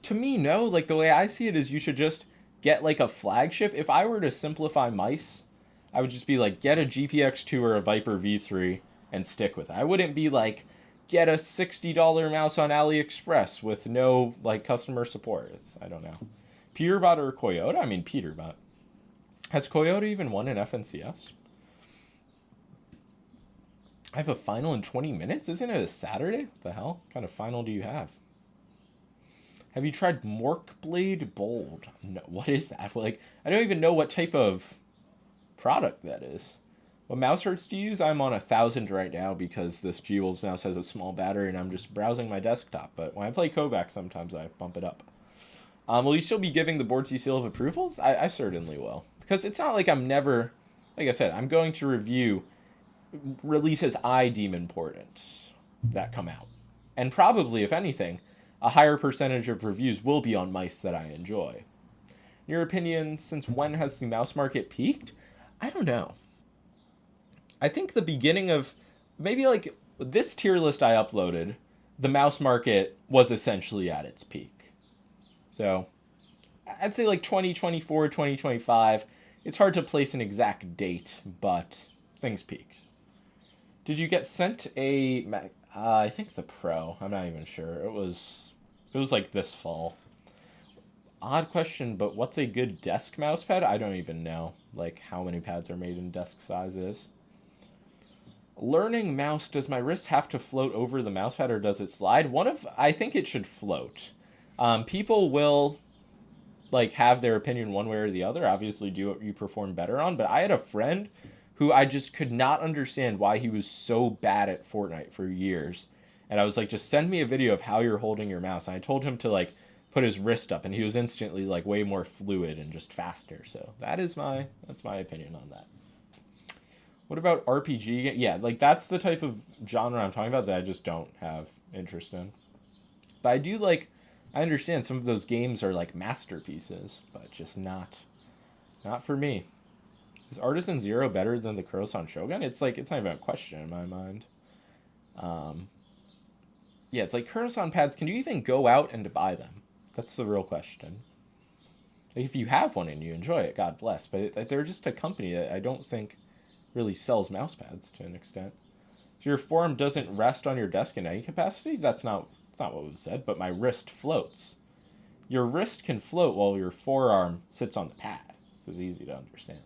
A: To me, no. Like, the way I see it is you should just get, like, a flagship. If I were to simplify mice, I would just be like, get a GPX2 or a Viper V3 and stick with it. I wouldn't be like, get a $60 mouse on AliExpress with no, like, customer support. I don't know. Peterbot or Coyote? I mean, Peterbot. Has Coyote even won an FNCS? I have a final in 20 minutes? Isn't it a Saturday? What the hell? What kind of final do you have? Have you tried Mork Blade Bold? No, what is that? Like, I don't even know what type of product that is. What mouse hurts do you use? I'm on 1,000 right now because this G-Wolves mouse has a small battery and I'm just browsing my desktop. But when I play Kovac, sometimes I bump it up. Will you still be giving the Boardsy seal of approvals? I certainly will. Because it's not like I'm never... Like I said, I'm going to review releases I deem important that come out. And probably, if anything, a higher percentage of reviews will be on mice that I enjoy. In your opinion, since when has the mouse market peaked? I don't know. I think the beginning of... Maybe like this tier list I uploaded, the mouse market was essentially at its peak. So I'd say like 2024, 2025. It's hard to place an exact date, but things peaked. Did you get sent a I think the Pro. I'm not even sure. It was like this fall. Odd question, but what's a good desk mouse pad? I don't even know like how many pads are made in desk sizes. Learning mouse, does my wrist have to float over the mouse pad or does it slide? I think it should float. People will like have their opinion one way or the other. Obviously do what you perform better on, but I had a friend who I just could not understand why he was so bad at Fortnite for years. And I was like, just send me a video of how you're holding your mouse. And I told him to like put his wrist up and he was instantly like way more fluid and just faster. So that's my opinion on that. What about RPG? Yeah, like that's the type of genre I'm talking about that I just don't have interest in. But I understand some of those games are like masterpieces, but just not for me. Is Artisan Zero better than the Kurosan Shogun? It's not even a question in my mind. Yeah, it's like Kurosan pads, can you even go out and buy them? That's the real question. Like if you have one and you enjoy it, God bless. But they're just a company that I don't think really sells mouse pads to an extent. So your forearm doesn't rest on your desk in any capacity? That's not what was said, but my wrist floats. Your wrist can float while your forearm sits on the pad. So it's easy to understand.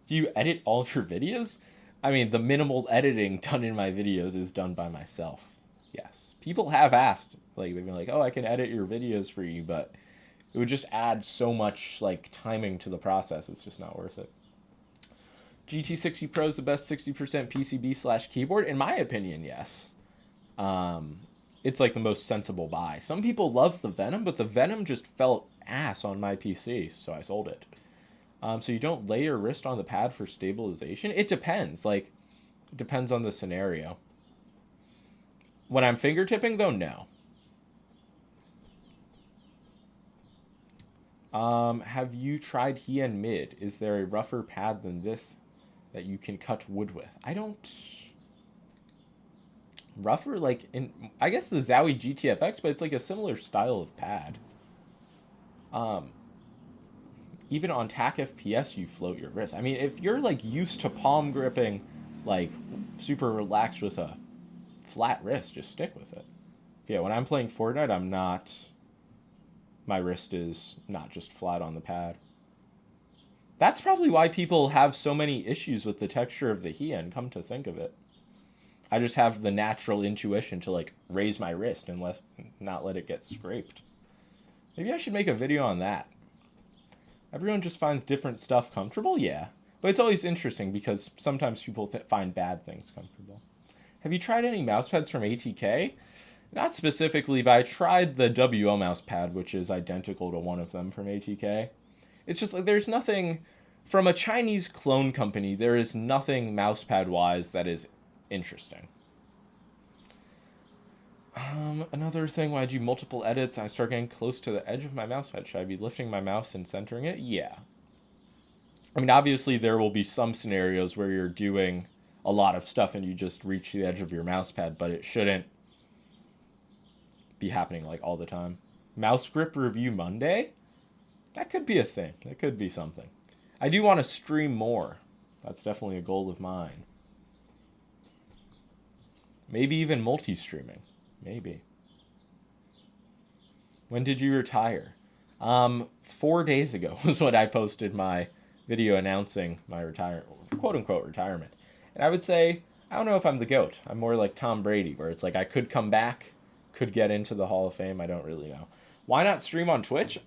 A: Do you edit all of your videos? I mean, the minimal editing done in my videos is done by myself. Yes. People have asked, like, they've been like, oh, I can edit your videos for you, but it would just add so much, like, timing to the process. It's just not worth it. GT60 Pro is the best 60% PCB/keyboard? In my opinion, yes. It's like the most sensible buy. Some people love the Venom, but the Venom just felt ass on my PC, so I sold it. So you don't lay your wrist on the pad for stabilization? It depends. Like, it depends on the scenario. When I'm fingertipping, though, no. Have you tried Hien Mid? Is there a rougher pad than this that you can cut wood with? I don't... Rougher, like, I guess the Zowie GTFX, but it's like a similar style of pad. Even on TAC FPS, you float your wrist. I mean, if you're, like, used to palm gripping, like, super relaxed with a flat wrist, just stick with it. Yeah, when I'm playing Fortnite, my wrist is not just flat on the pad. That's probably why people have so many issues with the texture of the Hien, come to think of it. I just have the natural intuition to, like, raise my wrist and not let it get scraped. Maybe I should make a video on that. Everyone just finds different stuff comfortable? Yeah. But it's always interesting because sometimes people find bad things comfortable. Have you tried any mouse pads from ATK? Not specifically, but I tried the WO mouse pad, which is identical to one of them from ATK. It's just like there's nothing... From a Chinese clone company, there is nothing mousepad-wise that is interesting. Another thing, when I do multiple edits, I start getting close to the edge of my mousepad. Should I be lifting my mouse and centering it? Yeah. I mean, obviously there will be some scenarios where you're doing a lot of stuff and you just reach the edge of your mousepad, but it shouldn't be happening like all the time. Mouse grip review Monday? That could be a thing. That could be something. I do want to stream more. That's definitely a goal of mine. Maybe even multi-streaming. Maybe. When did you retire? 4 days ago was when I posted my video announcing my quote-unquote retirement. And I would say I don't know if I'm the GOAT. I'm more like Tom Brady, where it's like I could come back, could get into the Hall of Fame. I don't really know. Why not stream on Twitch?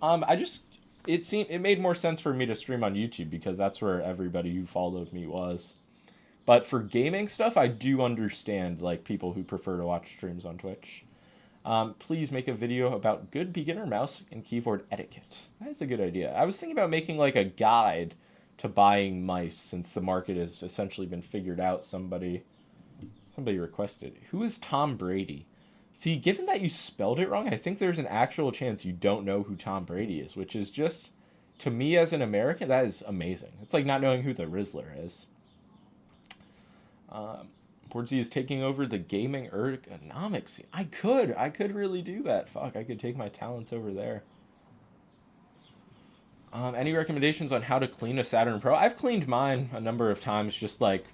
A: It made more sense for me to stream on YouTube because that's where everybody who followed me was. But for gaming stuff, I do understand like people who prefer to watch streams on Twitch. Please make a video about good beginner mouse and keyboard etiquette. That's a good idea. I was thinking about making like a guide to buying mice since the market has essentially been figured out. Somebody requested. Who is Tom Brady? See, given that you spelled it wrong, I think there's an actual chance you don't know who Tom Brady is, which is just, to me as an American, that is amazing. It's like not knowing who the Rizzler is. Boardsy is taking over the gaming ergonomics scene. I could really do that. Fuck, I could take my talents over there. Any recommendations on how to clean a Saturn Pro? I've cleaned mine a number of times, just like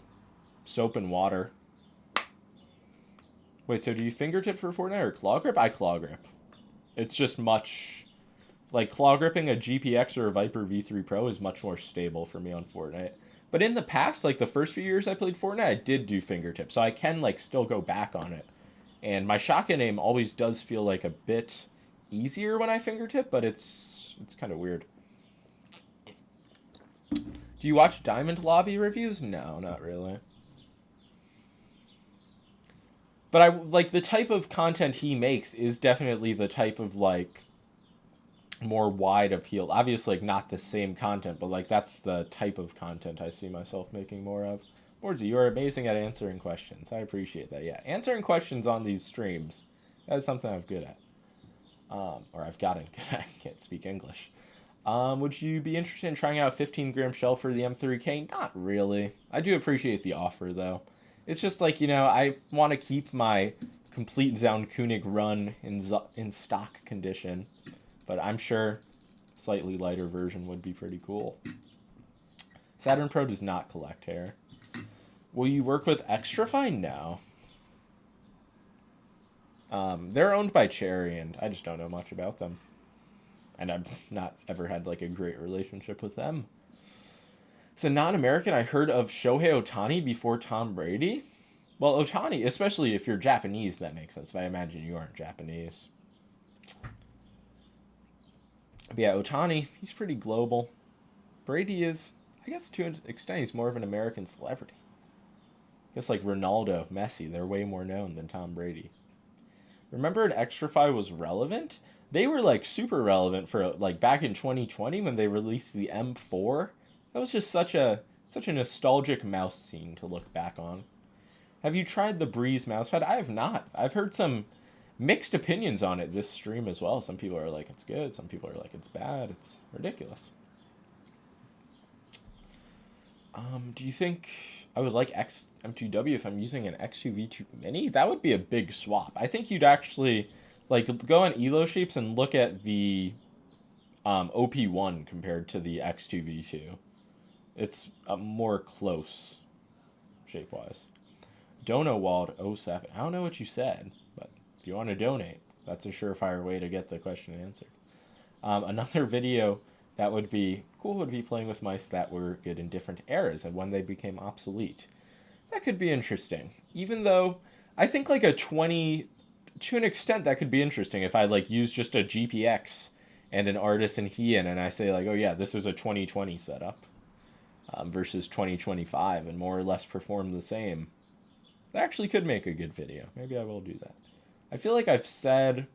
A: soap and water. Wait, so do you fingertip for Fortnite or claw grip? I claw grip. It's just much... Like, claw gripping a GPX or a Viper V3 Pro is much more stable for me on Fortnite. But in the past, like the first few years I played Fortnite, I did do fingertip. So I can, like, still go back on it. And my shotgun aim always does feel like a bit easier when I fingertip, but it's kind of weird. Do you watch Diamond Lobby reviews? No, not really. But I like the type of content he makes is definitely the type of like more wide appeal. Obviously, like not the same content, but like that's the type of content I see myself making more of. Boardsy, you are amazing at answering questions. I appreciate that. Yeah, answering questions on these streams, that's something I'm good at. Or I've gotten good at. I can't speak English. Would you be interested in trying out a 15-gram shell for the M3K? Not really. I do appreciate the offer, though. It's just like, you know, I want to keep my complete Zaunkönig run in stock condition. But I'm sure a slightly lighter version would be pretty cool. Saturn Pro does not collect hair. Will you work with Extrafy? No. They're owned by Cherry, and I just don't know much about them. And I've not ever had like a great relationship with them. So non-American, I heard of Shohei Ohtani before Tom Brady. Well, Ohtani, especially if you're Japanese, that makes sense. But I imagine you aren't Japanese. But yeah, Ohtani, he's pretty global. Brady is, I guess to an extent, he's more of an American celebrity. I guess like Ronaldo, Messi, they're way more known than Tom Brady. Remember when Extrafy was relevant? They were like super relevant for like back in 2020 when they released the M4. That was just such a nostalgic mouse scene to look back on. Have you tried the Breeze mousepad? I have not. I've heard some mixed opinions on it this stream as well. Some people are like it's good, some people are like it's bad. It's ridiculous. Do you think I would like M2W if I'm using an X2V2 Mini? That would be a big swap. I think you'd actually like go on Elo shapes and look at the OP1 compared to the X2V2. It's more close shape-wise. Donowald 07. I don't know what you said, but if you want to donate, that's a surefire way to get the question answered. Another video that would be cool would be playing with mice that were good in different eras and when they became obsolete. That could be interesting. Even though I think like a 20, to an extent that could be interesting if I like use just a GPX and an Artisan Heian and I say like, oh yeah, this is a 2020 setup versus 2025 and more or less perform the same. That actually could make a good video. Maybe I will do that. I feel like I've said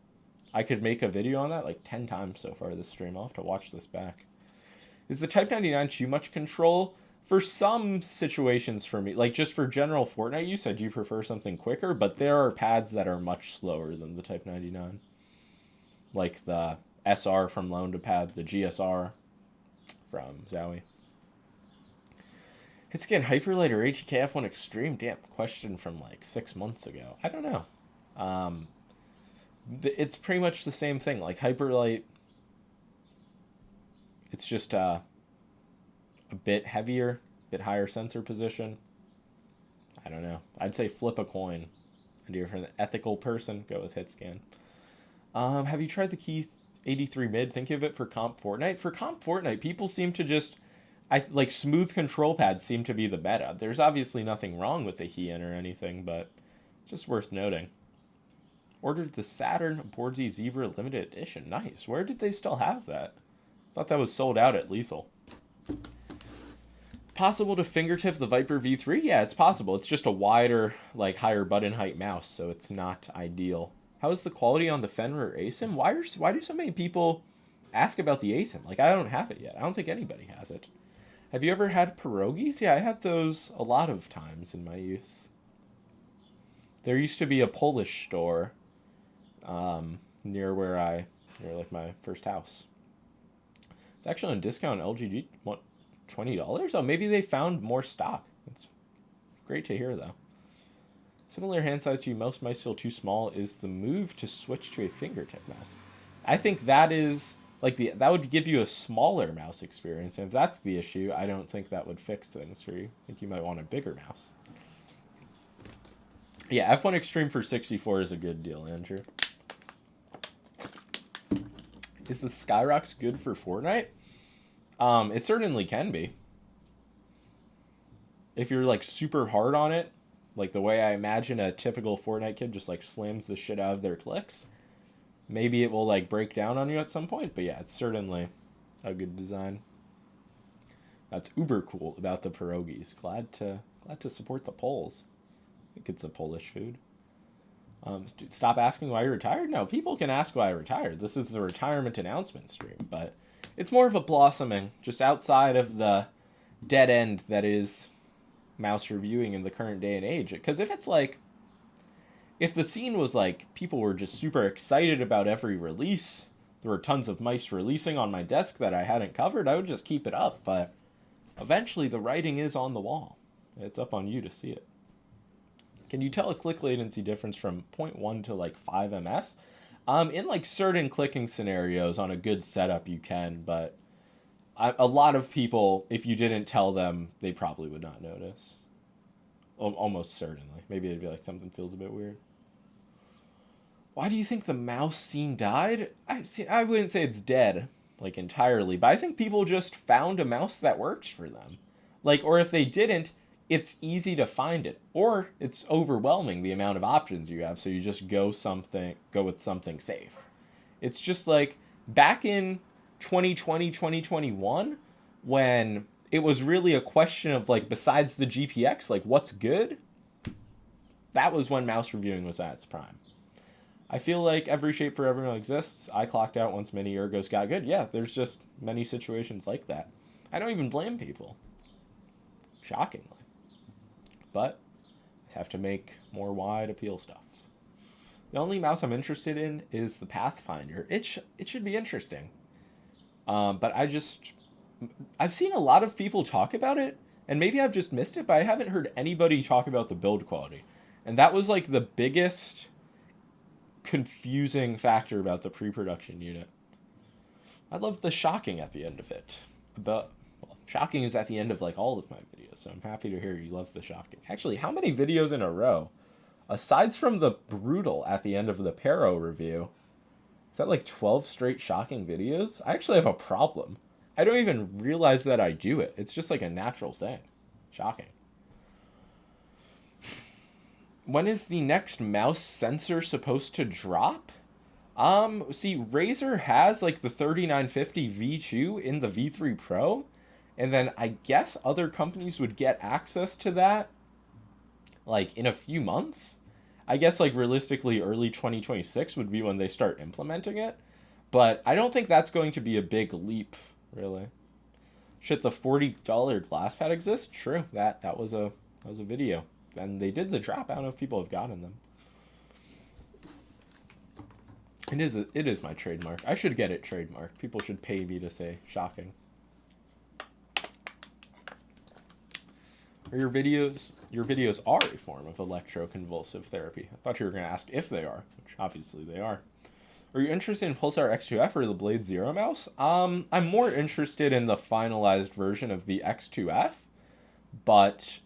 A: I could make a video on that like 10 times so far this stream. I'll have to watch this back. Is the Type 99 too much control? For some situations for me, like just for general Fortnite use, I do prefer something quicker, but there are pads that are much slower than the Type 99. Like the SR from Lone to Pad, the GSR from Zowie. It's getting Hyperlight or ATK F1 Extreme? Damn, question from like 6 months ago. I don't know. It's pretty much the same thing. Like Hyperlight, it's just a bit heavier, bit higher sensor position. I don't know. I'd say flip a coin. And you're an ethical person, go with HitScan. Have you tried the Keith 83 mid? Think of it for comp Fortnite. For comp Fortnite, people seem to just I like smooth control pads seem to be the meta. There's obviously nothing wrong with the Heian or anything, but just worth noting. Ordered the Saturn Boardsy Zebra limited edition. Nice. Where did they still have that? Thought that was sold out at Lethal. Possible to fingertip the Viper V3? Yeah, it's possible. It's just a wider, like higher button height mouse, so it's not ideal. How is the quality on the Fenrir ASIM? Why do so many people ask about the ASIM? Like, I don't have it yet. I don't think anybody has it. Have you ever had pierogies? Yeah, I had those a lot of times in my youth. There used to be a Polish store near like my first house. It's actually on discount LGG. What, $20? Oh, maybe they found more stock. That's great to hear, though. Similar hand size to you, most mice feel too small. Is the move to switch to a fingertip mouse? I think that is like that would give you a smaller mouse experience. And if that's the issue, I don't think that would fix things for you. I think you might want a bigger mouse. Yeah, F1 Extreme for 64 is a good deal, Andrew. Is the Skyrox good for Fortnite? It certainly can be. If you're like super hard on it, like the way I imagine a typical Fortnite kid just like slams the shit out of their clicks, maybe it will like break down on you at some point. But yeah, it's certainly a good design. That's uber cool about the pierogies. Glad to support the Poles. I think it's a Polish food. Stop asking why you retired? No, people can ask why I retired. This is the retirement announcement stream, but it's more of a blossoming, just outside of the dead end that is mouse reviewing in the current day and age. Because if the scene was like, people were just super excited about every release, there were tons of mice releasing on my desk that I hadn't covered, I would just keep it up. But eventually the writing is on the wall. It's up on you to see it. Can you tell a click latency difference from 0.1 to like 5 ms? In like certain clicking scenarios on a good setup you can, but a lot of people, if you didn't tell them, they probably would not notice. Almost certainly. Maybe it'd be like something feels a bit weird. Why do you think the mouse scene died? I wouldn't say it's dead, like entirely, but I think people just found a mouse that works for them. Like, or if they didn't, it's easy to find it, or it's overwhelming the amount of options you have, so you just go with something safe. It's just like back in 2020, 2021, when it was really a question of like, besides the GPX, like what's good? That was when mouse reviewing was at its prime. I feel like every shape for everyone exists. I clocked out once many ergos got good. Yeah, there's just many situations like that. I don't even blame people. Shockingly. But I have to make more wide appeal stuff. The only mouse I'm interested in is the Pathfinder. It should be interesting. But I've seen a lot of people talk about it, and maybe I've just missed it, but I haven't heard anybody talk about the build quality. And that was like the biggest confusing factor about the pre-production unit. I love the shocking at the end of it. But shocking is at the end of like all of my videos, so I'm happy to hear you love the shocking. Actually, how many videos in a row, aside from the brutal at the end of the Pero review, is that like 12 straight shocking videos? I actually have a problem. I don't even realize that I do it. It's just like a natural thing. Shocking. When is the next mouse sensor supposed to drop? See, Razer has like the 3950 V2 in the V3 Pro, and then I guess other companies would get access to that like in a few months. I guess like realistically early 2026 would be when they start implementing it, but I don't think that's going to be a big leap, really. Shit, the $40 glass pad exists? True, that was a video. And they did the drop. I don't know if people have gotten them. It is my trademark. I should get it trademarked. People should pay me to say shocking. Are your videos are a form of electroconvulsive therapy? I thought you were going to ask if they are, which obviously they are. Are you interested in Pulsar X2F or the Blade Zero mouse? I'm more interested in the finalized version of the X2F, but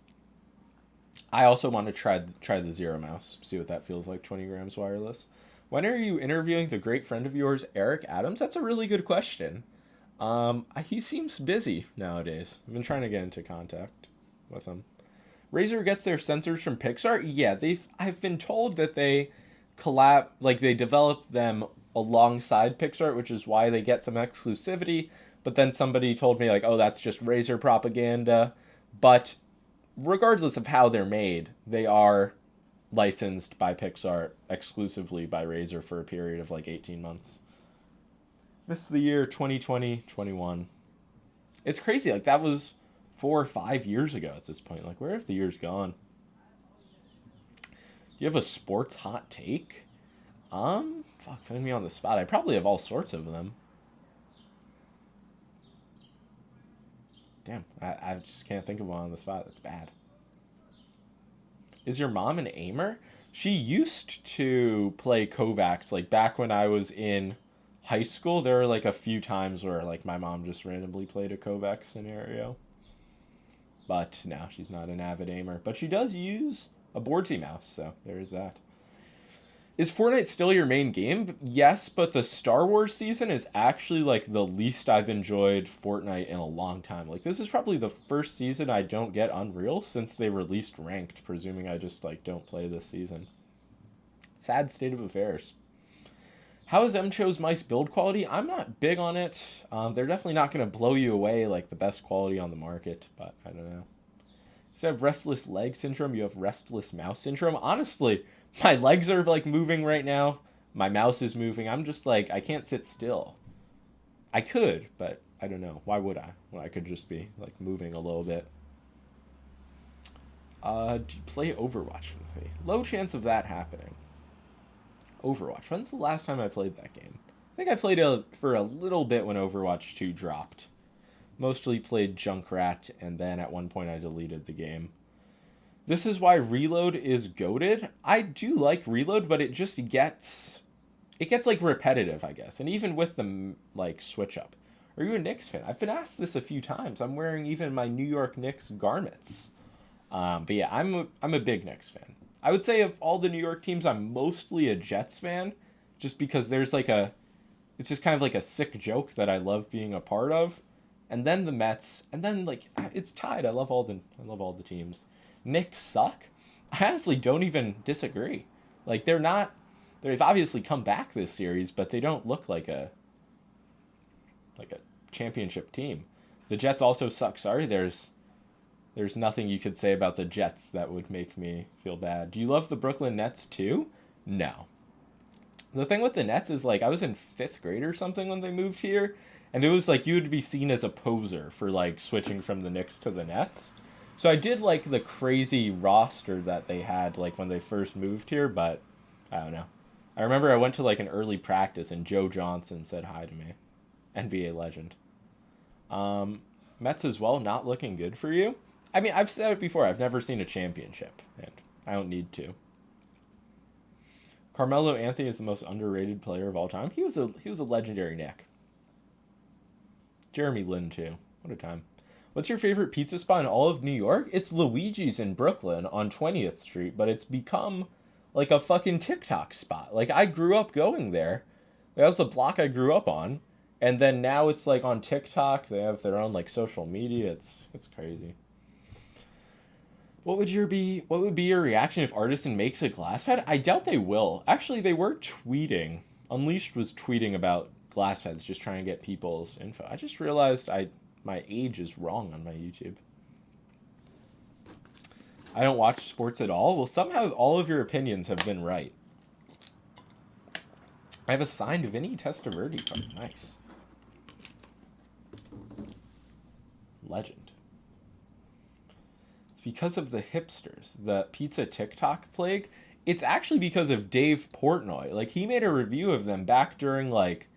A: I also want to try the Zero mouse, see what that feels like, 20 grams wireless. When are you interviewing the great friend of yours, Eric Adams? That's a really good question. He seems busy nowadays. I've been trying to get into contact with him. Razer gets their sensors from Pixar. Yeah, I've been told that they like they develop them alongside Pixar, which is why they get some exclusivity. But then somebody told me like, oh, that's just Razer propaganda. But regardless of how they're made, they are licensed by Pixar exclusively by Razer for a period of like 18 months. Missed the year 2020, 21. It's crazy. Like that was 4 or 5 years ago at this point. Like where have the years gone? Do you have a sports hot take? Fuck, putting me on the spot. I probably have all sorts of them. Damn, I just can't think of one on the spot. That's bad. Is your mom an aimer? She used to play Kovacs. Like back when I was in high school, there were like a few times where like my mom just randomly played a Kovacs scenario. But no, she's not an avid aimer. But she does use a Boardsy mouse, so there is that. Is Fortnite still your main game? Yes, but the Star Wars season is actually like the least I've enjoyed Fortnite in a long time. Like this is probably the first season I don't get Unreal since they released Ranked, presuming I just like don't play this season. Sad state of affairs. How is MCHO's mice build quality? I'm not big on it. They're definitely not going to blow you away like the best quality on the market, but I don't know. Instead of restless leg syndrome, you have restless mouse syndrome. Honestly, my legs are like moving right now. My mouse is moving. I'm just like, I can't sit still. I could, but I don't know. Why would I? Well, I could just be like moving a little bit. Do you play Overwatch with me? Low chance of that happening. Overwatch. When's the last time I played that game? I think I played it for a little bit when Overwatch 2 dropped. Mostly played Junkrat, and then at one point I deleted the game. This is why Reload is goated. I do like Reload, but it just gets... It gets, like, repetitive, I guess. And even with the, like, switch up. Are you a Knicks fan? I've been asked this a few times. I'm wearing even my New York Knicks garments. But yeah, I'm a big Knicks fan. I would say of all the New York teams, I'm mostly a Jets fan. Just because there's, like, a... It's just kind of like a sick joke that I love being a part of. And then the Mets, and then like it's tied. I love all the teams. Knicks suck. I honestly don't even disagree. Like they've obviously come back this series, but they don't look like a championship team. The Jets also suck. Sorry, there's nothing you could say about the Jets that would make me feel bad. Do you love the Brooklyn Nets too? No. The thing with the Nets is like I was in 5th grade or something when they moved here. And it was like you would be seen as a poser for like switching from the Knicks to the Nets. So I did like the crazy roster that they had like when they first moved here, but I don't know. I remember I went to like an early practice and Joe Johnson said hi to me. NBA legend. Mets as well, not looking good for you. I mean, I've said it before. I've never seen a championship, and I don't need to. Carmelo Anthony is the most underrated player of all time. He was a legendary Knick. Jeremy Lin, too. What a time. What's your favorite pizza spot in all of New York? It's Luigi's in Brooklyn on 20th Street, but it's become like a fucking TikTok spot. Like, I grew up going there. That was the block I grew up on. And then now it's like on TikTok. They have their own like social media. It's crazy. What would be your reaction if Artisan makes a glass pad? I doubt they will. Actually, they were tweeting. Unleashed was tweeting about glass pads, just trying to get people's info. I just realized my age is wrong on my YouTube. I don't watch sports at all. Well, somehow all of your opinions have been right. I have a signed Vinny Testaverde card. Nice. Legend. It's because of the hipsters, the pizza TikTok plague. It's actually because of Dave Portnoy. Like, he made a review of them back during like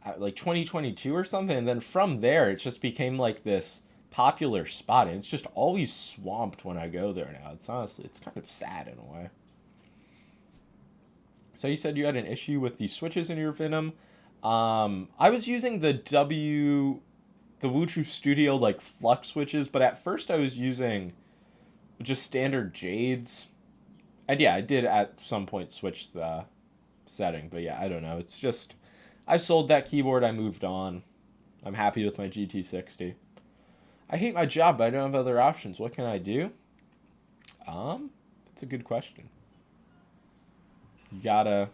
A: 2022 or something, and then from there it just became like this popular spot, and it's just always swamped when I go there now. It's kind of sad in a way. So you said you had an issue with the switches in your Venom. I was using the Wuchu Studio like flux switches, but at first I was using just standard Jades. And yeah, I did at some point switch the setting, but yeah, I don't know. It's just I sold that keyboard, I moved on. I'm happy with my GT60. I hate my job, but I don't have other options. What can I do? That's a good question. You gotta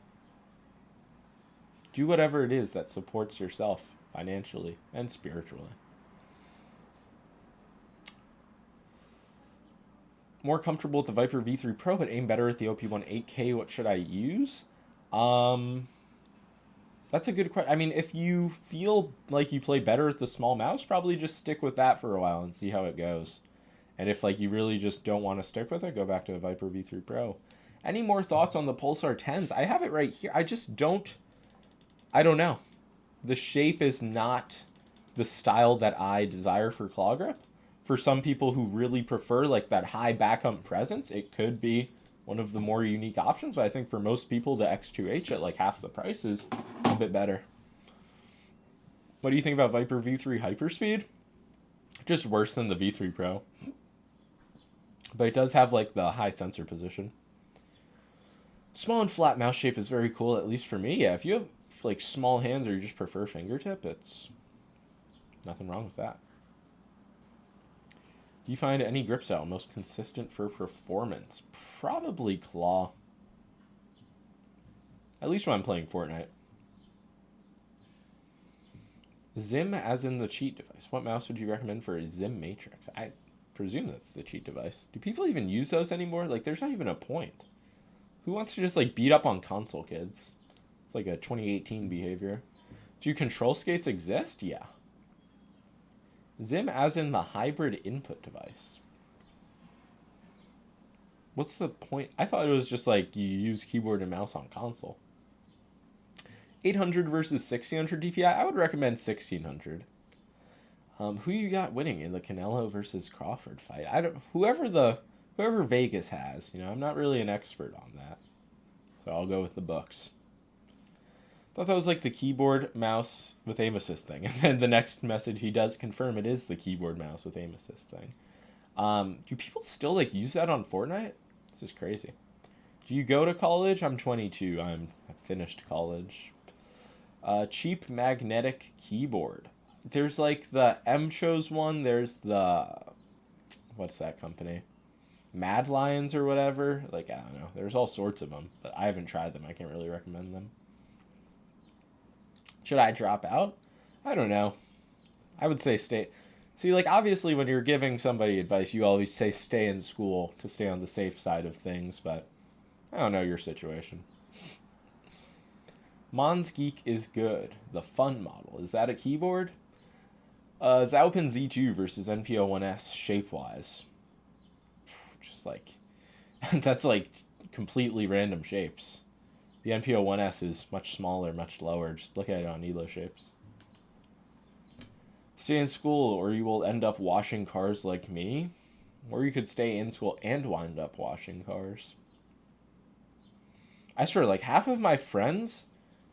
A: do whatever it is that supports yourself financially and spiritually. More comfortable with the Viper V3 Pro, but aim better at the OP1 8K. What should I use? That's a good question. I mean, if you feel like you play better with the small mouse, probably just stick with that for a while and see how it goes. And if like you really just don't want to stick with it, go back to a Viper V3 Pro. Any more thoughts on the Pulsar 10s? I have it right here. I don't know. The shape is not the style that I desire for claw grip. For some people who really prefer like that high back hump presence, it could be one of the more unique options. But I think for most people, the X2H at like half the price is a bit better. What do you think about Viper V3 Hyperspeed? Just worse than the V3 Pro. But it does have like the high sensor position. Small and flat mouse shape is very cool, at least for me. Yeah, if you have like small hands or you just prefer fingertip, it's nothing wrong with that. Do you find any grip style most consistent for performance? Probably claw. At least when I'm playing Fortnite. Zim as in the cheat device. What mouse would you recommend for a Zim Matrix? I presume that's the cheat device. Do people even use those anymore? Like, there's not even a point. Who wants to just, like, beat up on console kids? It's like a 2018 behavior. Do control skates exist? Yeah. Zim as in the hybrid input device. What's the point? I thought it was just like you use keyboard and mouse on console. 800 versus 1600 DPI. I would recommend 1600. Who you got winning in the Canelo versus Crawford fight? Whoever Vegas has. You know, I'm not really an expert on that, so I'll go with the books. Thought that was like the keyboard mouse with aim assist thing, and then the next message he does confirm it is the keyboard mouse with aim assist thing. Do people still like use that on Fortnite? This is crazy. Do you go to college? I'm 22. I finished college. Cheap magnetic keyboard. There's like the M-Chose one. There's the, what's that company? Mad Lions or whatever. Like, I don't know. There's all sorts of them, but I haven't tried them. I can't really recommend them. Should I drop out? I don't know. I would say stay. See, like, obviously when you're giving somebody advice, you always say stay in school to stay on the safe side of things, but I don't know your situation. Mons Geek is good. The fun model. Is that a keyboard? Zaupin Z2 versus NPO1S shape-wise. Just like, that's like completely random shapes. The NPO1S is much smaller, much lower. Just look at it on Elo shapes. Stay in school or you will end up washing cars like me. Or you could stay in school and wind up washing cars. I swear, like, half of my friends,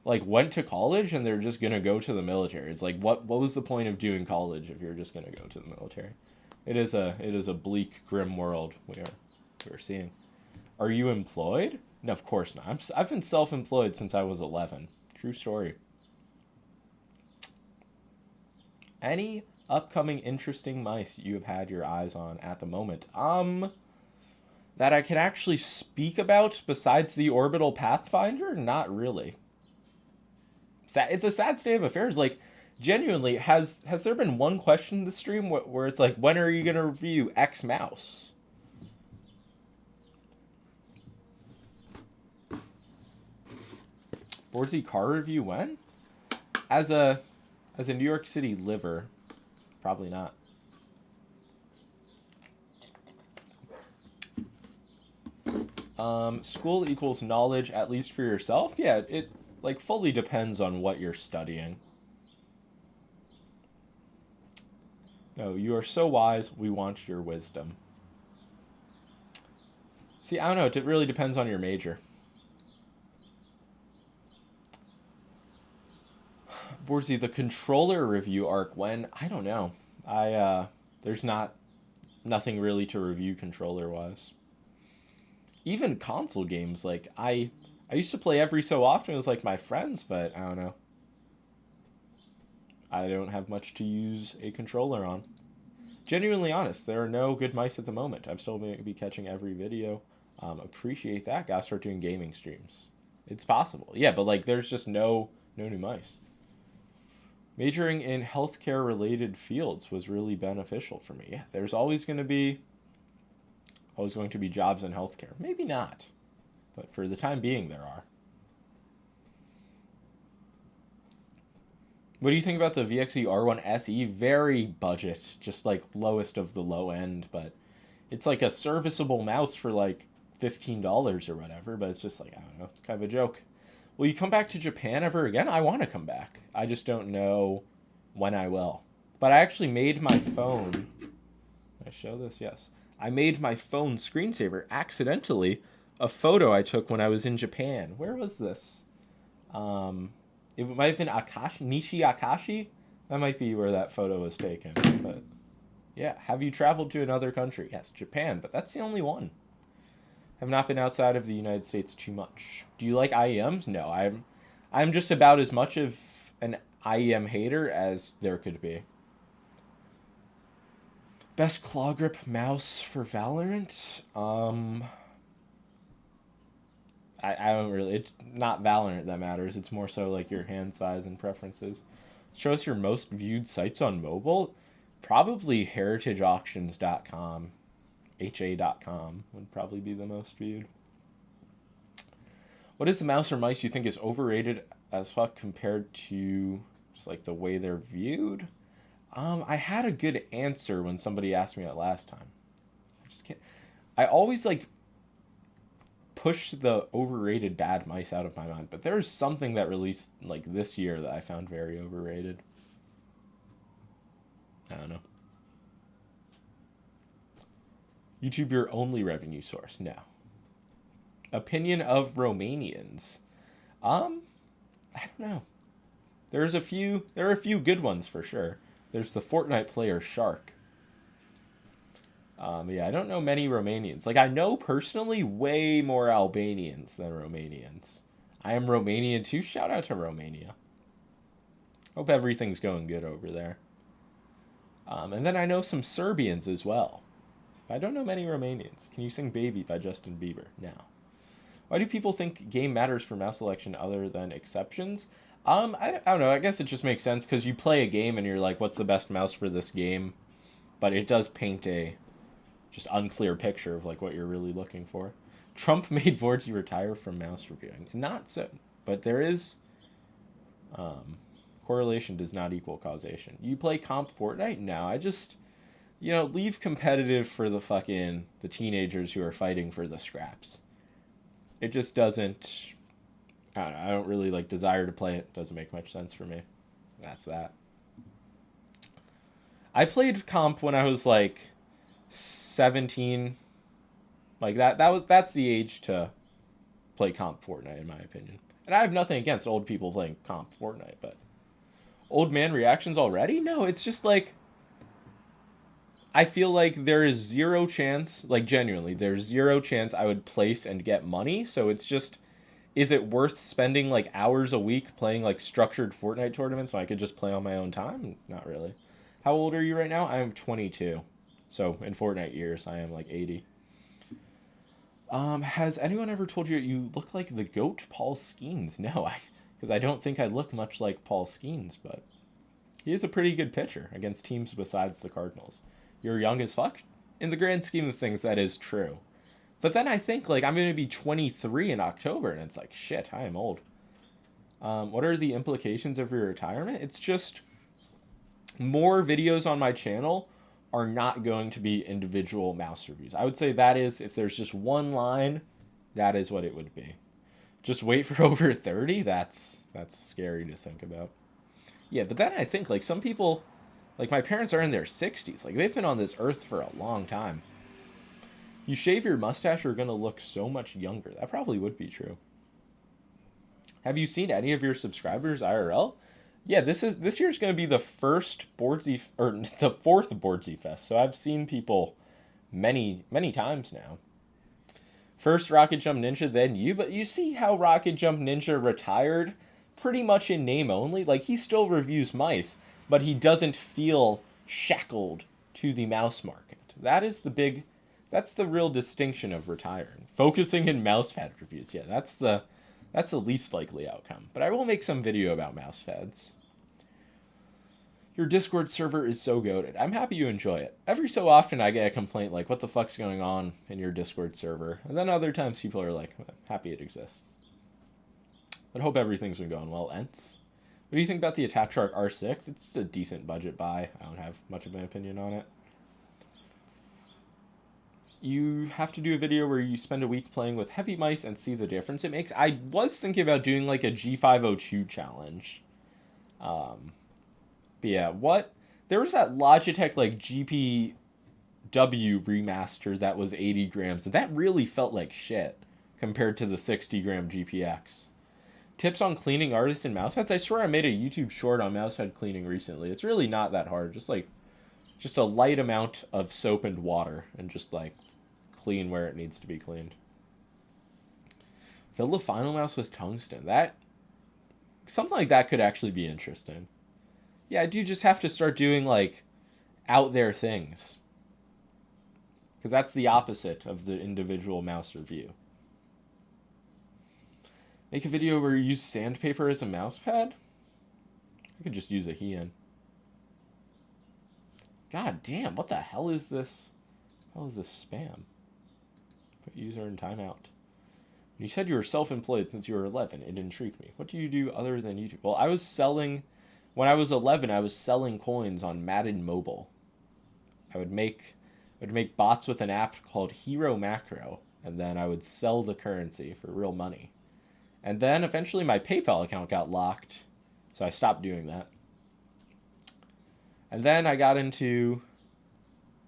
A: like, went to college and they're just gonna go to the military. It's like, what was the point of doing college if you're just gonna go to the military? It is a bleak, grim world we're seeing. Are you employed? No, of course not. I've been self-employed since I was 11. True story. Any upcoming interesting mice you have had your eyes on at the moment? That I can actually speak about besides the Orbital Pathfinder? Not really. It's a sad state of affairs. Like, genuinely, has there been one question in the stream where it's like, when are you going to review X mouse? Boardsy car review when? As a New York City liver, probably not. School equals knowledge, at least for yourself? Yeah, it like fully depends on what you're studying. No, you are so wise, we want your wisdom. See, I don't know, it really depends on your major. Boardsy, the controller review arc, when? I don't know. There's nothing really to review controller-wise. Even console games, like, I used to play every so often with, like, my friends, but I don't know. I don't have much to use a controller on. Genuinely honest, there are no good mice at the moment. I'm still going to be catching every video. Appreciate that. Gotta start doing gaming streams. It's possible. Yeah, but like there's just no new mice. Majoring in healthcare related fields was really beneficial for me. Yeah, there's always going to be jobs in healthcare. Maybe not, but for the time being there are. What do you think about the VXE R1 SE? Very budget, just like lowest of the low end, but it's like a serviceable mouse for like $15 or whatever, but it's just like, I don't know, it's kind of a joke. Will you come back to Japan ever again? I want to come back. I just don't know when I will. But I actually made my phone. Can I show this? Yes. I made my phone screensaver accidentally a photo I took when I was in Japan. Where was this? It might have been Nishi Akashi. That might be where that photo was taken. But yeah, have you traveled to another country? Yes, Japan, but that's the only one. Have not been outside of the United States too much. Do you like IEMs? No, I'm just about as much of an IEM hater as there could be. Best claw grip mouse for Valorant? I don't really. It's not Valorant that matters. It's more so like your hand size and preferences. Show us your most viewed sites on mobile. Probably heritageauctions.com. HA.com would probably be the most viewed. What is the mouse or mice you think is overrated as fuck compared to just like the way they're viewed? I had a good answer when somebody asked me that last time. I just can't. I always like push the overrated bad mice out of my mind, but there's something that released like this year that I found very overrated. I don't know. YouTube your only revenue source? No. Opinion of Romanians? I don't know. There are a few good ones for sure. There's the Fortnite player Shark. Yeah, I don't know many Romanians. Like I know personally way more Albanians than Romanians. I am Romanian too. Shout out to Romania. Hope everything's going good over there. And then I know some Serbians as well. I don't know many Romanians. Can you sing Baby by Justin Bieber? No. Why do people think game matters for mouse selection other than exceptions? I don't know. I guess it just makes sense because you play a game and you're like, what's the best mouse for this game? But it does paint a just unclear picture of like what you're really looking for. Trump made Boardsy retire from mouse reviewing. Not so, but there is correlation does not equal causation. You play comp Fortnite? No, I just leave competitive for the teenagers who are fighting for the scraps. It just doesn't. I don't know, I don't really like desire to play it. Doesn't make much sense for me. That's that. I played comp when I was like 17. Like that's the age to play comp Fortnite in my opinion. And I have nothing against old people playing comp Fortnite, but old man reactions already? No, it's just like I feel like there is zero chance, like genuinely, there's zero chance I would place and get money. So it's just, is it worth spending like hours a week playing like structured Fortnite tournaments so I could just play on my own time? Not really. How old are you right now? I am 22. So in Fortnite years, I am like 80. Has anyone ever told you you look like the GOAT Paul Skeens? No, because I don't think I look much like Paul Skeens, but he is a pretty good pitcher against teams besides the Cardinals. You're young as fuck? In the grand scheme of things, that is true. But then I think, like, I'm going to be 23 in October, and it's like, shit, I am old. What are the implications of your retirement? It's just more videos on my channel are not going to be individual mouse reviews. I would say that is, if there's just one line, that is what it would be. Just wait for over 30? That's scary to think about. Yeah, but then I think, like, some people, like, my parents are in their 60s. Like, they've been on this earth for a long time. You shave your mustache, you're going to look so much younger. That probably would be true. Have you seen any of your subscribers IRL? Yeah, this year's going to be the fourth Boardsy Fest. So I've seen people many times now. First Rocket Jump Ninja, then you. But you see how Rocket Jump Ninja retired? Pretty much in name only. Like, he still reviews mice. but he doesn't feel shackled to the mouse market. That's the real distinction of retiring. Focusing in mousepad reviews. Yeah, that's the least likely outcome. But I will make some video about mousepads. Your Discord server is so goated. I'm happy you enjoy it. Every so often I get a complaint like, what the fuck's going on in your Discord server? And then other times people are like, happy it exists. But hope everything's been going well, Ents. What do you think about the Attack Shark R6? It's a decent budget buy. I don't have much of an opinion on it. You have to do a video where you spend a week playing with heavy mice and see the difference it makes. I was thinking about doing like a G502 challenge. But yeah, there was that Logitech like GPW remaster that was 80 grams. That really felt like shit compared to the 60 gram GPX. Tips on cleaning artists and mousepads. I swear I made a YouTube short on mousepad cleaning recently. It's really not that hard. Just a light amount of soap and water and just like clean where it needs to be cleaned. Fill the final mouse with tungsten. Something like that could actually be interesting. Yeah, I do just have to start doing like out there things. Because that's the opposite of the individual mouse review. Make a video where you use sandpaper as a mouse pad? I could just use a Heian. God damn, what the hell is this? How is this spam? Put user in timeout. You said you were self-employed since you were 11. It intrigued me. What do you do other than YouTube? Well, when I was 11, I was selling coins on Madden Mobile. I would make bots with an app called Hero Macro, and then I would sell the currency for real money. And then eventually my PayPal account got locked, so I stopped doing that. And then I got into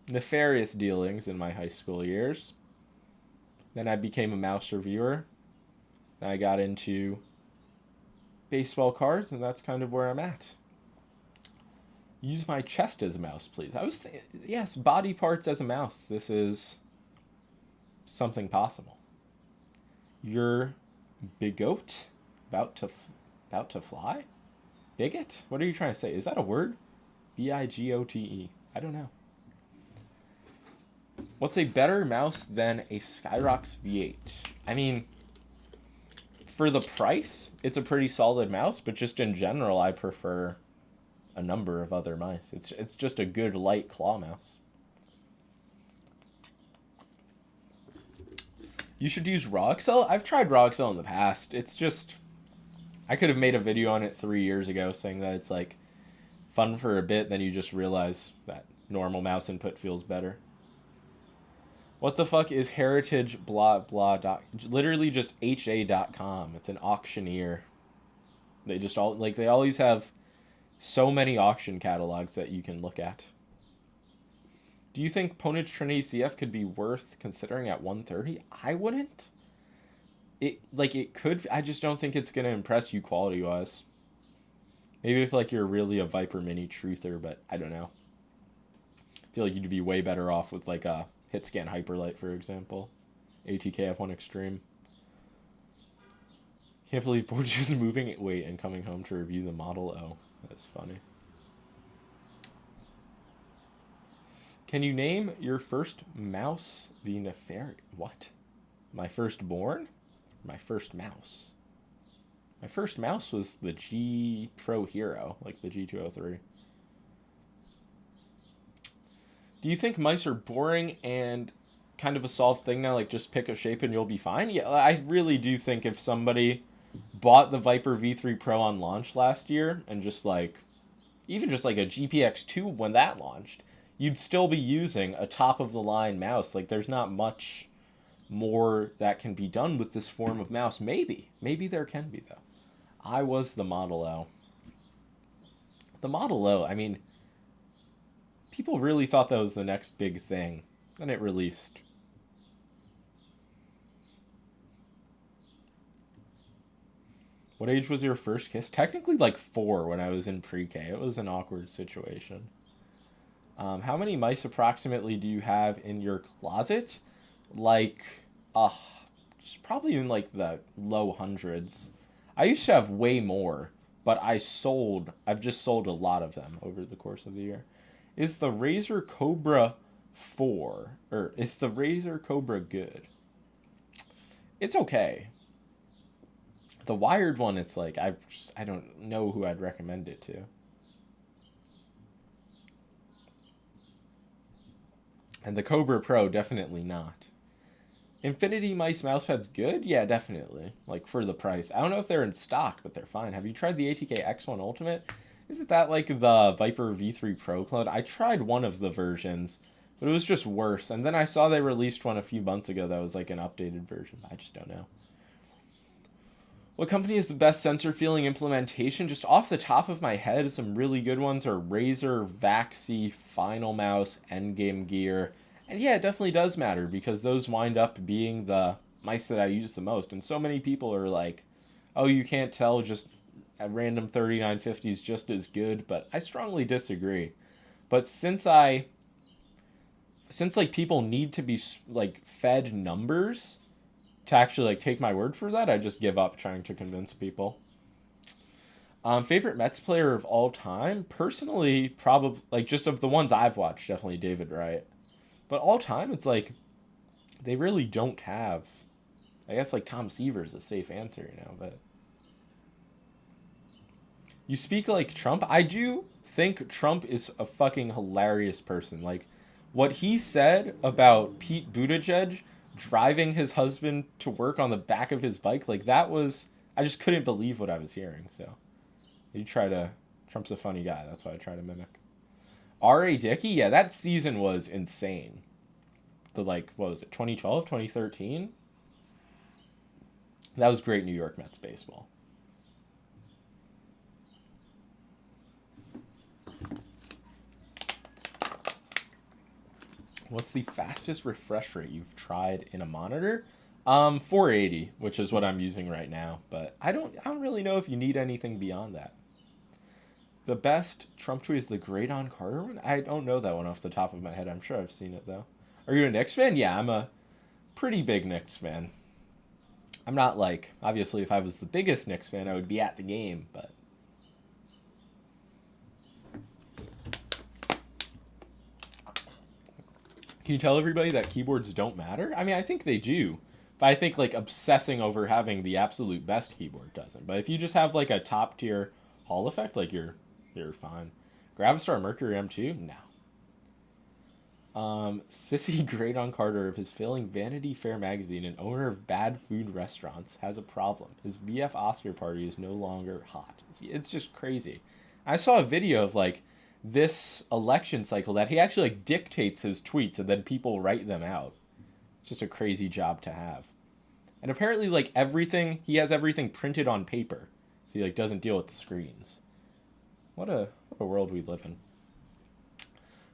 A: nefarious dealings in my high school years. Then I became a mouse reviewer. Then I got into baseball cards, and that's kind of where I'm at. Use my chest as a mouse, please. Yes, body parts as a mouse. This is something possible. You're bigote? About to fly? Bigot? What are you trying to say? Is that a word? Bigote. I don't know. What's a better mouse than a Skyrox V8? I mean, for the price, it's a pretty solid mouse, but just in general, I prefer a number of other mice. It's just a good light claw mouse. You should use RawXL. I've tried RawXL in the past. It's just, I could have made a video on it 3 years ago saying that it's like fun for a bit, then you just realize that normal mouse input feels better. What the fuck is heritage blah blah dot? Literally just ha.com. It's an auctioneer. They always have so many auction catalogs that you can look at. Do you think Ponage Trinity CF could be worth considering at 130? I wouldn't. It could. I just don't think it's gonna impress you quality wise. Maybe if like you're really a Viper Mini truther, but I don't know. I feel like you'd be way better off with like a Hitscan Hyperlight, for example. ATK F1 Extreme. Can't believe Boardsy is moving weight and coming home to review the Model O. That's funny. Can you name your first mouse the nefarious? What? My firstborn? My first mouse? My first mouse was the G Pro Hero, like the G203. Do you think mice are boring and kind of a solved thing now? Like, just pick a shape and you'll be fine? Yeah, I really do think if somebody bought the Viper V3 Pro on launch last year and just like, even just like a GPX2 when that launched, you'd still be using a top-of-the-line mouse. Like, there's not much more that can be done with this form of mouse. Maybe there can be, though. I was the Model O. The Model O, I mean, people really thought that was the next big thing. Then it released. What age was your first kiss? Technically, like 4 when I was in pre-K. It was an awkward situation. How many mice approximately do you have in your closet? Like, just probably in like the low hundreds. I used to have way more, but I've just sold a lot of them over the course of the year. Is the Razer Cobra 4, or is the Razer Cobra good? It's okay. The wired one, it's like, I don't know who I'd recommend it to. And the Cobra Pro, definitely not. Infinity Mice Mousepad's good? Yeah, definitely. Like, for the price. I don't know if they're in stock, but they're fine. Have you tried the ATK X1 Ultimate? Isn't that like the Viper V3 Pro clone? I tried one of the versions, but it was just worse. And then I saw they released one a few months ago that was like an updated version. I just don't know. What company is the best sensor feeling implementation? Just off the top of my head, some really good ones are Razer, Vaxi, Final Mouse, Endgame Gear. And yeah, it definitely does matter because those wind up being the mice that I use the most. And so many people are like, oh, you can't tell, just a random 3950 is just as good. But I strongly disagree. But since like people need to be like fed numbers to actually like take my word for that, I just give up trying to convince people. Favorite Mets player of all time? Personally, probably like just of the ones I've watched, definitely David Wright. But all time, it's like they really don't have. I guess like Tom Seaver's a safe answer, you know. But you speak like Trump. I do think Trump is a fucking hilarious person. Like what he said about Pete Buttigieg driving his husband to work on the back of his bike, like that was, I just couldn't believe what I was hearing. So you try to, Trump's a funny guy. That's why I try to mimic. R.A. Dickey, yeah, that season was insane. The like, what was it, 2012, 2013? That was great New York Mets baseball. What's the fastest refresh rate you've tried in a monitor? 480, which is what I'm using right now. But I don't really know if you need anything beyond that. The best Trump tweet is the Great on Carter one? I don't know that one off the top of my head. I'm sure I've seen it, though. Are you a Knicks fan? Yeah, I'm a pretty big Knicks fan. I'm not like, obviously, if I was the biggest Knicks fan, I would be at the game, but. Can you tell everybody that keyboards don't matter? I mean, I think they do. But I think, like, obsessing over having the absolute best keyboard doesn't. But if you just have, like, a top-tier Hall effect, like, you're fine. Gravistar Mercury M2? No. Sissy Great on Carter of his failing Vanity Fair magazine and owner of Bad Food Restaurants has a problem. His VF Oscar party is no longer hot. It's just crazy. I saw a video of like this election cycle that he actually like dictates his tweets and then people write them out. It's just a crazy job to have. And apparently like everything, he has everything printed on paper. So he like doesn't deal with the screens. What a world we live in.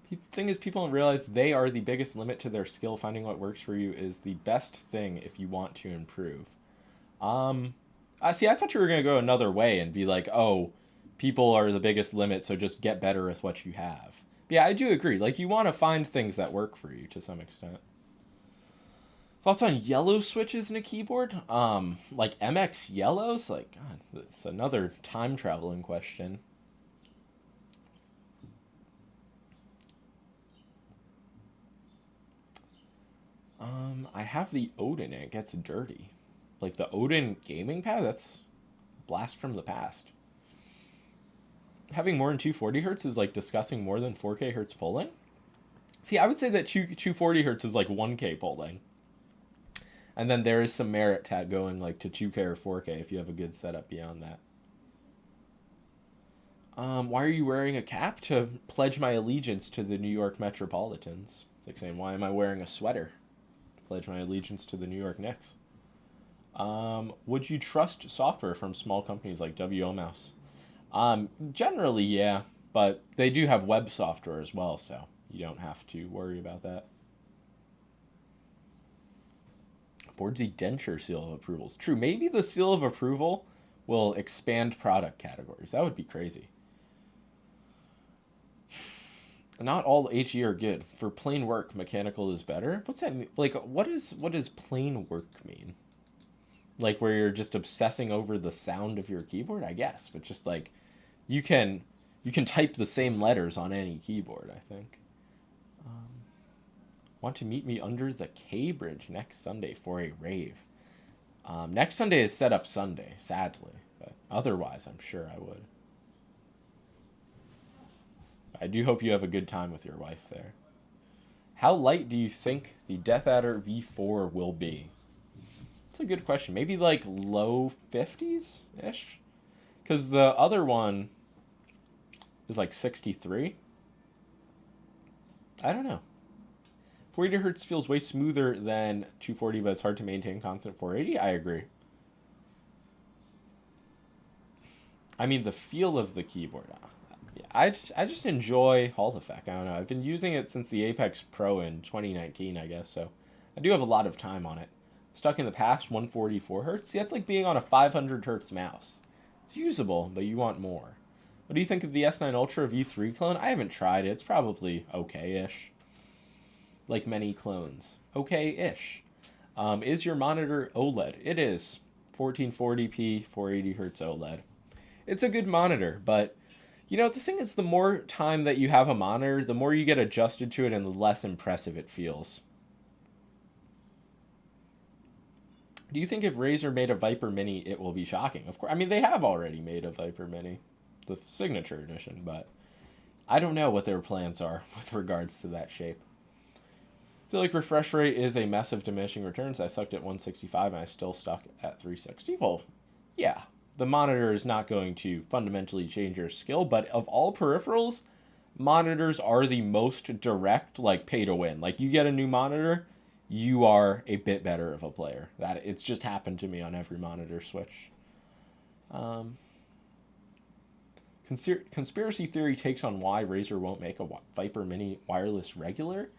A: The thing is, people don't realize they are the biggest limit to their skill. Finding what works for you is the best thing if you want to improve. See, I thought you were going to go another way and be like, oh, people are the biggest limit, so just get better with what you have. But yeah, I do agree. Like, you want to find things that work for you to some extent. Thoughts on yellow switches in a keyboard? Like MX yellows? Like, God, it's another time traveling question. I have the Odin and it gets dirty. Like the Odin gaming pad, that's a blast from the past. Having more than 240 hertz is like discussing more than 4K hertz polling. See, I would say that 240 hertz is like 1K polling. And then there is some merit to going like to 2K or 4K if you have a good setup beyond that. Why are you wearing a cap? To pledge my allegiance to the New York Metropolitans. It's like saying, why am I wearing a sweater? Pledge my allegiance to the New York Knicks. Would you trust software from small companies like WO Mouse? Generally, yeah, but they do have web software as well, so you don't have to worry about that. Boardsy denture seal of approvals. True, maybe the seal of approval will expand product categories. That would be crazy. Not all HE are good. For plain work, mechanical is better. What's that mean? Like, what does plain work mean? like where you're just obsessing over the sound of your keyboard, I guess. But just like you can type the same letters on any keyboard, I think. Want to meet me under the K Bridge next Sunday for a rave. Next Sunday is Set Up Sunday, sadly. But otherwise, I'm sure I would. I do hope you have a good time with your wife there. How light do you think the Death Adder V4 will be? That's a good question. Maybe like low 50s-ish? Because the other one is like 63. I don't know. 480 hertz feels way smoother than 240, but it's hard to maintain constant 480. I agree. I mean, the feel of the keyboard. I just enjoy Hall Effect. I don't know. I've been using it since the Apex Pro in 2019, I guess, so I do have a lot of time on it. Stuck in the past, 144 hertz. See, that's like being on a 500 hertz mouse. It's usable, but you want more. What do you think of the S9 Ultra V3 clone? I haven't tried it. It's probably okay-ish. Like many clones. Okay-ish. Is your monitor OLED? It is. 1440p, 480 hertz OLED. It's a good monitor, but you know, the thing is, the more time that you have a monitor, the more you get adjusted to it and the less impressive it feels. Do you think if Razer made a Viper Mini, it will be shocking? Of course. I mean, they have already made a Viper Mini, the signature edition, but I don't know what their plans are with regards to that shape. I feel like refresh rate is a mess of diminishing returns. I sucked at 165 and I still stuck at 360. Well, yeah. The monitor is not going to fundamentally change your skill, but of all peripherals, monitors are the most direct, like, pay to win. Like, you get a new monitor, you are a bit better of a player. That it's just happened to me on every monitor switch. Conspiracy theory takes on why Razer won't make a Viper Mini wireless regular.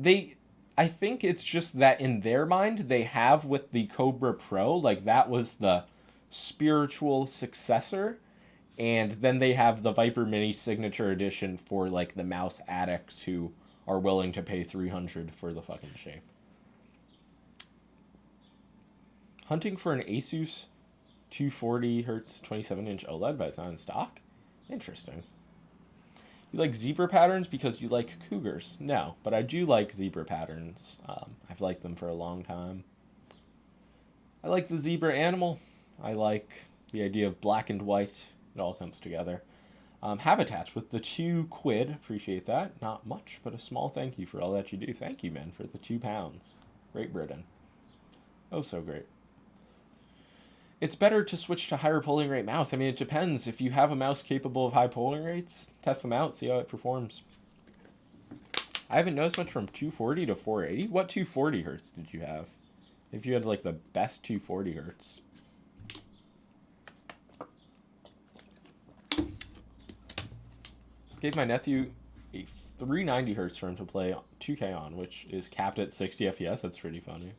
A: I think it's just that in their mind, they have with the Cobra Pro, like that was the spiritual successor, and then they have the Viper Mini Signature Edition for like the mouse addicts who are willing to pay $300 for the fucking shape. Hunting for an Asus 240 Hz 27-inch OLED, but it's not in stock? Interesting. You like zebra patterns because you like cougars? No, but I do like zebra patterns. I've liked them for a long time. I like the zebra animal. I like the idea of black and white. It all comes together. Habitats with the 2 quid. Appreciate that. Not much, but a small thank you for all that you do. Thank you, man, for the £2. Great Britain. Oh, so great. It's better to switch to higher polling rate mouse. I mean, it depends. If you have a mouse capable of high polling rates, test them out, see how it performs. I haven't noticed much from 240 to 480. What 240 hertz did you have? If you had like the best 240 hertz. Gave my nephew a 390 hertz for him to play 2K on, which is capped at 60 FPS. That's pretty funny.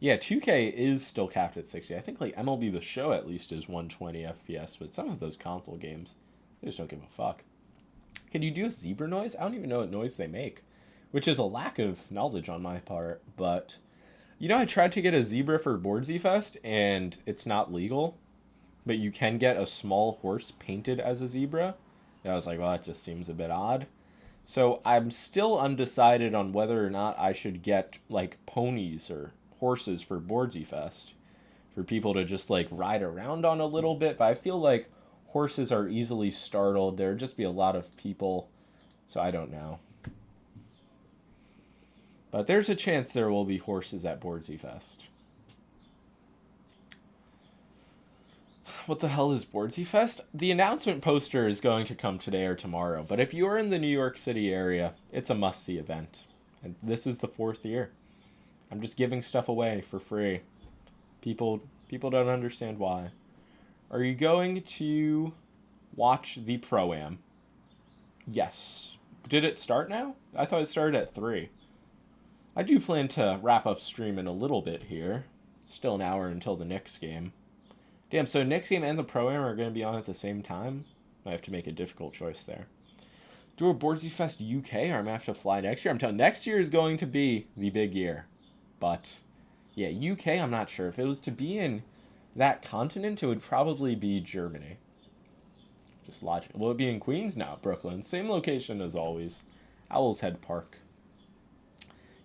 A: Yeah, 2K is still capped at 60. I think like MLB The Show at least is 120 FPS, but some of those console games, they just don't give a fuck. Can you do a zebra noise? I don't even know what noise they make, which is a lack of knowledge on my part, but you know, I tried to get a zebra for Boardsy Fest, and it's not legal, but you can get a small horse painted as a zebra, and I was like, well, that just seems a bit odd. So I'm still undecided on whether or not I should get like ponies or horses for Boardsy Fest for people to just like ride around on a little bit, but I feel like horses are easily startled. There'd just be a lot of people, so I don't know. But there's a chance there will be horses at Boardsy Fest. What the hell is Boardsy Fest? The announcement poster is going to come today or tomorrow, but if you're in the New York City area, it's a must-see event. And this is the 4th year. I'm just giving stuff away for free. People don't understand why. Are you going to watch the Pro-Am? Yes. Did it start now? I thought it started at 3. I do plan to wrap up stream in a little bit here. Still an hour until the Knicks game. Damn, so Knicks game and the Pro-Am are going to be on at the same time? I have to make a difficult choice there. Do a Boardsy Fest UK, or I'm going to have to fly next year? I'm telling you, next year is going to be the big year. But Yeah, UK, I'm not sure. If it was to be in that continent, it would probably be Germany. Just logic. Will it be in Queens? No, Brooklyn. Same location as always. Owl's Head Park.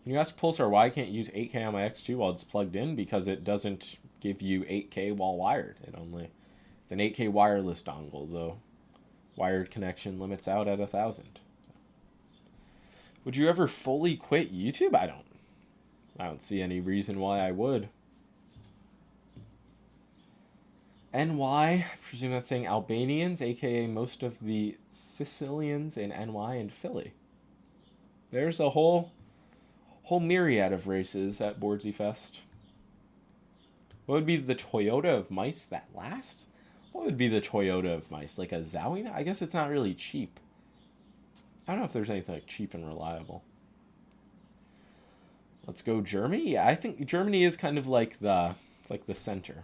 A: Can you ask Pulsar why I can't use 8K on my X2 while it's plugged in? Because it doesn't give you 8K while wired. It's an 8K wireless dongle, though. Wired connection limits out at 1,000. Would you ever fully quit YouTube? I don't see any reason why I would. NY, I presume that's saying Albanians, aka most of the Sicilians in NY and Philly. There's a whole myriad of races at Boardsy Fest. What would be the Toyota of mice that last? What would be the Toyota of mice? Like a Zowie? I guess it's not really cheap. I don't know if there's anything like cheap and reliable. Let's go Germany. Yeah, I think Germany is kind of like the center.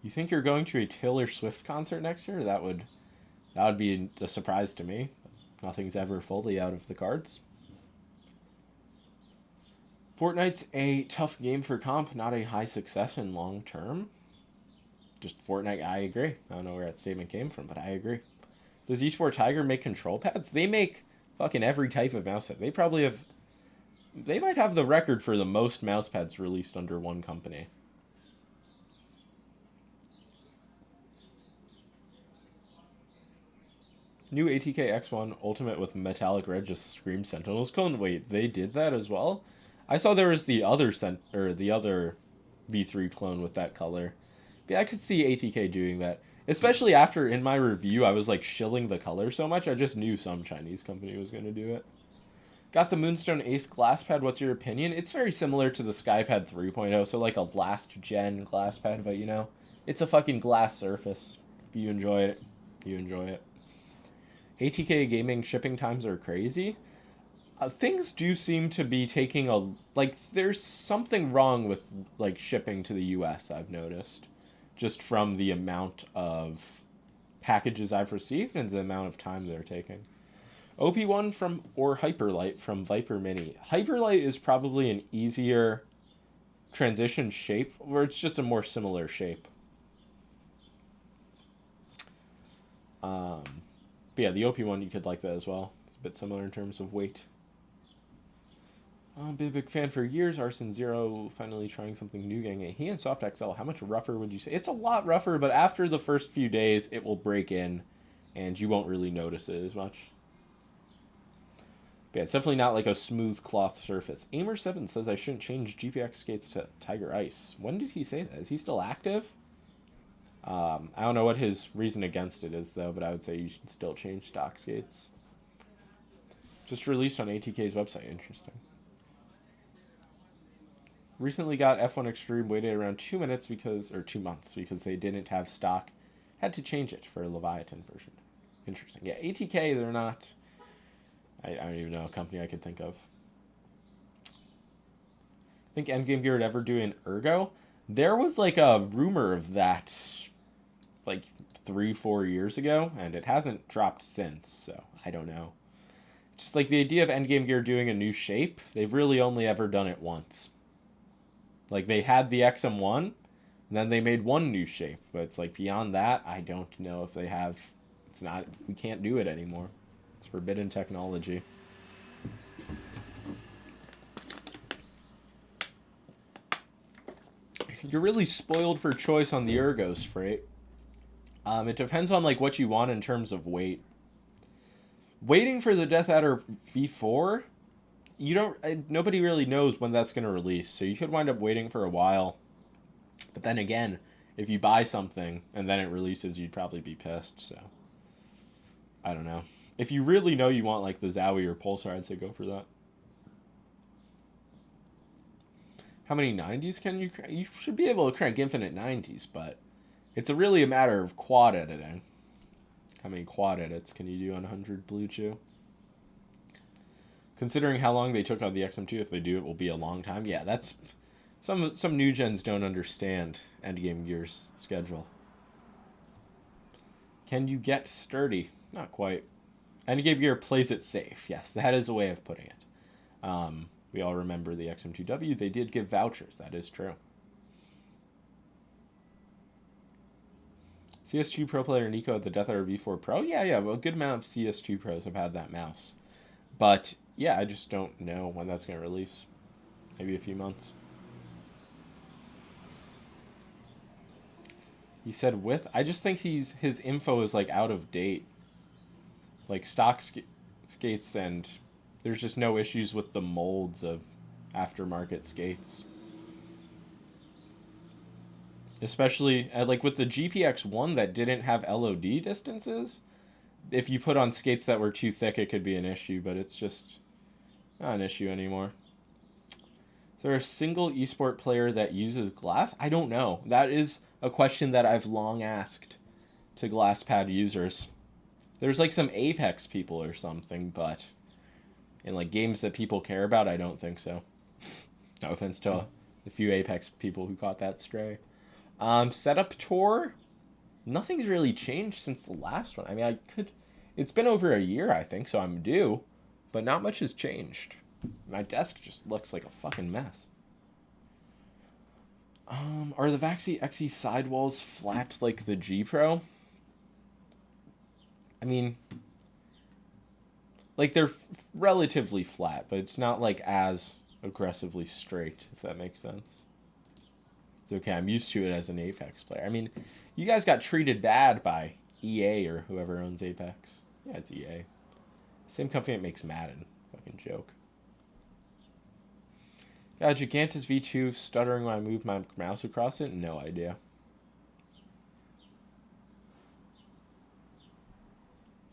A: You think you're going to a Taylor Swift concert next year? That would be a surprise to me. Nothing's ever fully out of the cards. Fortnite's a tough game for comp, not a high success in long term. Just Fortnite, I agree. I don't know where that statement came from, but I agree. Does Esport Tiger make control pads? They make fucking every type of mouse pad. They might have the record for the most mouse pads released under one company. New ATK X1 Ultimate with metallic red just screams Sentinels clone. Wait, they did that as well? I saw there was the other V3 clone with that color. Yeah, I could see ATK doing that. Especially after in my review I was like shilling the color so much, I just knew some Chinese company was going to do it. Got the Moonstone Ace glass pad. What's your opinion? It's very similar to the Skypad 3.0, so like a last gen glass pad, but you know, it's a fucking glass surface. If you enjoy it, you enjoy it. ATK gaming shipping times are crazy. Things do seem to be taking there's something wrong with like shipping to the US, I've noticed, just from the amount of packages I've received and the amount of time they're taking. OP1 or Hyperlight from Viper Mini. Hyperlight is probably an easier transition shape, or it's just a more similar shape. But yeah, the OP1, you could like that as well. It's a bit similar in terms of weight. I've been a big fan for years. Arson Zero finally trying something new, getting a He and Soft XL. How much rougher would you say? It's a lot rougher, but after the first few days, it will break in, and you won't really notice it as much. But yeah, it's definitely not like a smooth cloth surface. Aimer7 says I shouldn't change GPX skates to Tiger Ice. When did he say that? Is he still active? I don't know what his reason against it is, though, but I would say you should still change stock skates. Just released on ATK's website. Interesting. Recently got F1 Extreme, waited around 2 months because they didn't have stock. Had to change it for a Leviathan version. Interesting. Yeah, ATK, they're not... I don't even know a company I could think of. Think Endgame Gear would ever do an Ergo? There was like a rumor of that like 3-4 years ago, and it hasn't dropped since, so I don't know. Just like the idea of Endgame Gear doing a new shape, they've really only ever done it once. Like they had the XM1, and then they made one new shape, but it's like beyond that, I don't know if they have. We can't do it anymore. It's forbidden technology. You're really spoiled for choice on the Ergos, Freight. It depends on like what you want in terms of weight. Waiting for the Death Adder V4, nobody really knows when that's going to release, so you could wind up waiting for a while. But then again, if you buy something and then it releases, you'd probably be pissed, so I don't know. If you really know you want like the Zowie or Pulsar, I'd say go for that. How many 90s can you crank? You should be able to crank infinite 90s, but it's really a matter of quad editing. How many quad edits can you do on 100 Blue Chew? Considering how long they took on the XM2, if they do, it will be a long time. Yeah, that's... Some new gens don't understand Endgame Gear's schedule. Can you get sturdy? Not quite. Endgame Gear plays it safe. Yes, that is a way of putting it. We all remember the XM2W. They did give vouchers. That is true. CS2 Pro player Nico at the Death Hour V4 Pro? Yeah. Well, a good amount of CS2 Pros have had that mouse. But, yeah, I just don't know when that's going to release. Maybe a few months. He said with? I just think his info is, like, out of date. Like, stock skates, and there's just no issues with the molds of aftermarket skates. Especially, like, with the GPX1 that didn't have LOD distances, if you put on skates that were too thick, it could be an issue, but it's just not an issue anymore. Is there a single esport player that uses glass? I don't know. That is a question that I've long asked to GlassPad users. There's like some Apex people or something, but in like games that people care about, I don't think so. No offense to the few Apex people who caught that stray. Setup tour? Nothing's really changed since the last one. I mean, it's been over a year, I think, so I'm due, but not much has changed. My desk just looks like a fucking mess. Are the Vaxi XE sidewalls flat like the G Pro? I mean, like they're relatively flat, but it's not like as aggressively straight, if that makes sense. It's okay, I'm used to it as an Apex player. I mean, you guys got treated bad by EA or whoever owns Apex. Yeah, it's EA. Same company that makes Madden. Fucking joke. Got a Gigantus V2 stuttering when I move my mouse across it? No idea.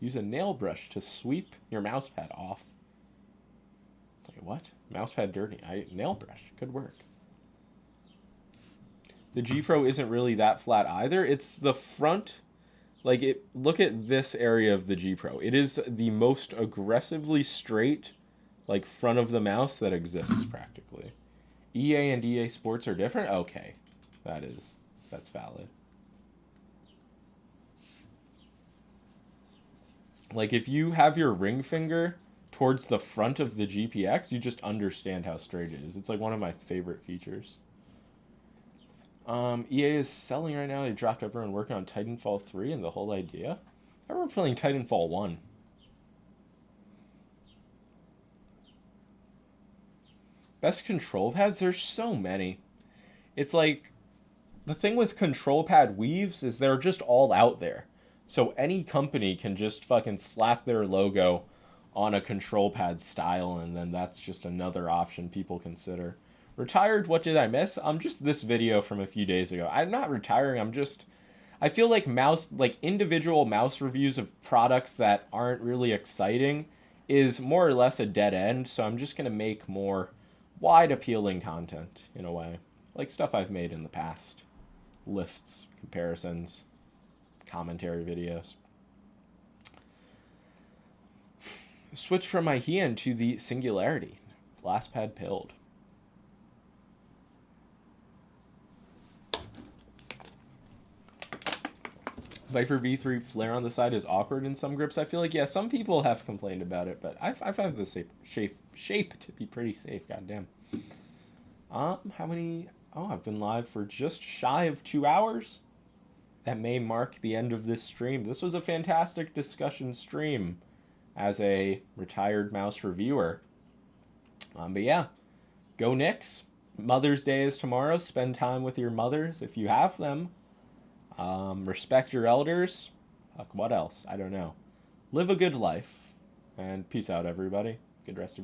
A: Use a nail brush to sweep your mousepad off. Wait, what? Mousepad dirty. Nail brush. Good work. The G Pro isn't really that flat either. It's the front. Like, look at this area of the G Pro. It is the most aggressively straight, like, front of the mouse that exists, practically. EA and EA Sports are different? Okay. That's valid. Like, if you have your ring finger towards the front of the GPX, you just understand how straight it is. It's, like, one of my favorite features. EA is selling right now. They dropped everyone working on Titanfall 3 and the whole idea. I remember playing Titanfall 1. Best control pads? There's so many. It's like, the thing with control pad weaves is they're just all out there. So any company can just fucking slap their logo on a control pad style, and then that's just another option people consider. Retired, what did I miss? Just this video from a few days ago. I'm not retiring, I feel like individual mouse reviews of products that aren't really exciting is more or less a dead end, so I'm just going to make more wide appealing content, in a way. Like stuff I've made in the past. Lists, comparisons, commentary videos. Switch from my Heian to the Singularity. GlassPad pilled. Viper V3 flare on the side is awkward in some grips. I feel like, yeah, some people have complained about it, but I find the shape to be pretty safe, goddamn. How many... Oh, I've been live for just shy of 2 hours. That may mark the end of this stream. This was a fantastic discussion stream as a retired mouse reviewer. But yeah, go Knicks. Mother's Day is tomorrow. Spend time with your mothers if you have them. Respect your elders. Fuck, what else? I don't know. Live a good life. And peace out, everybody. Good rest of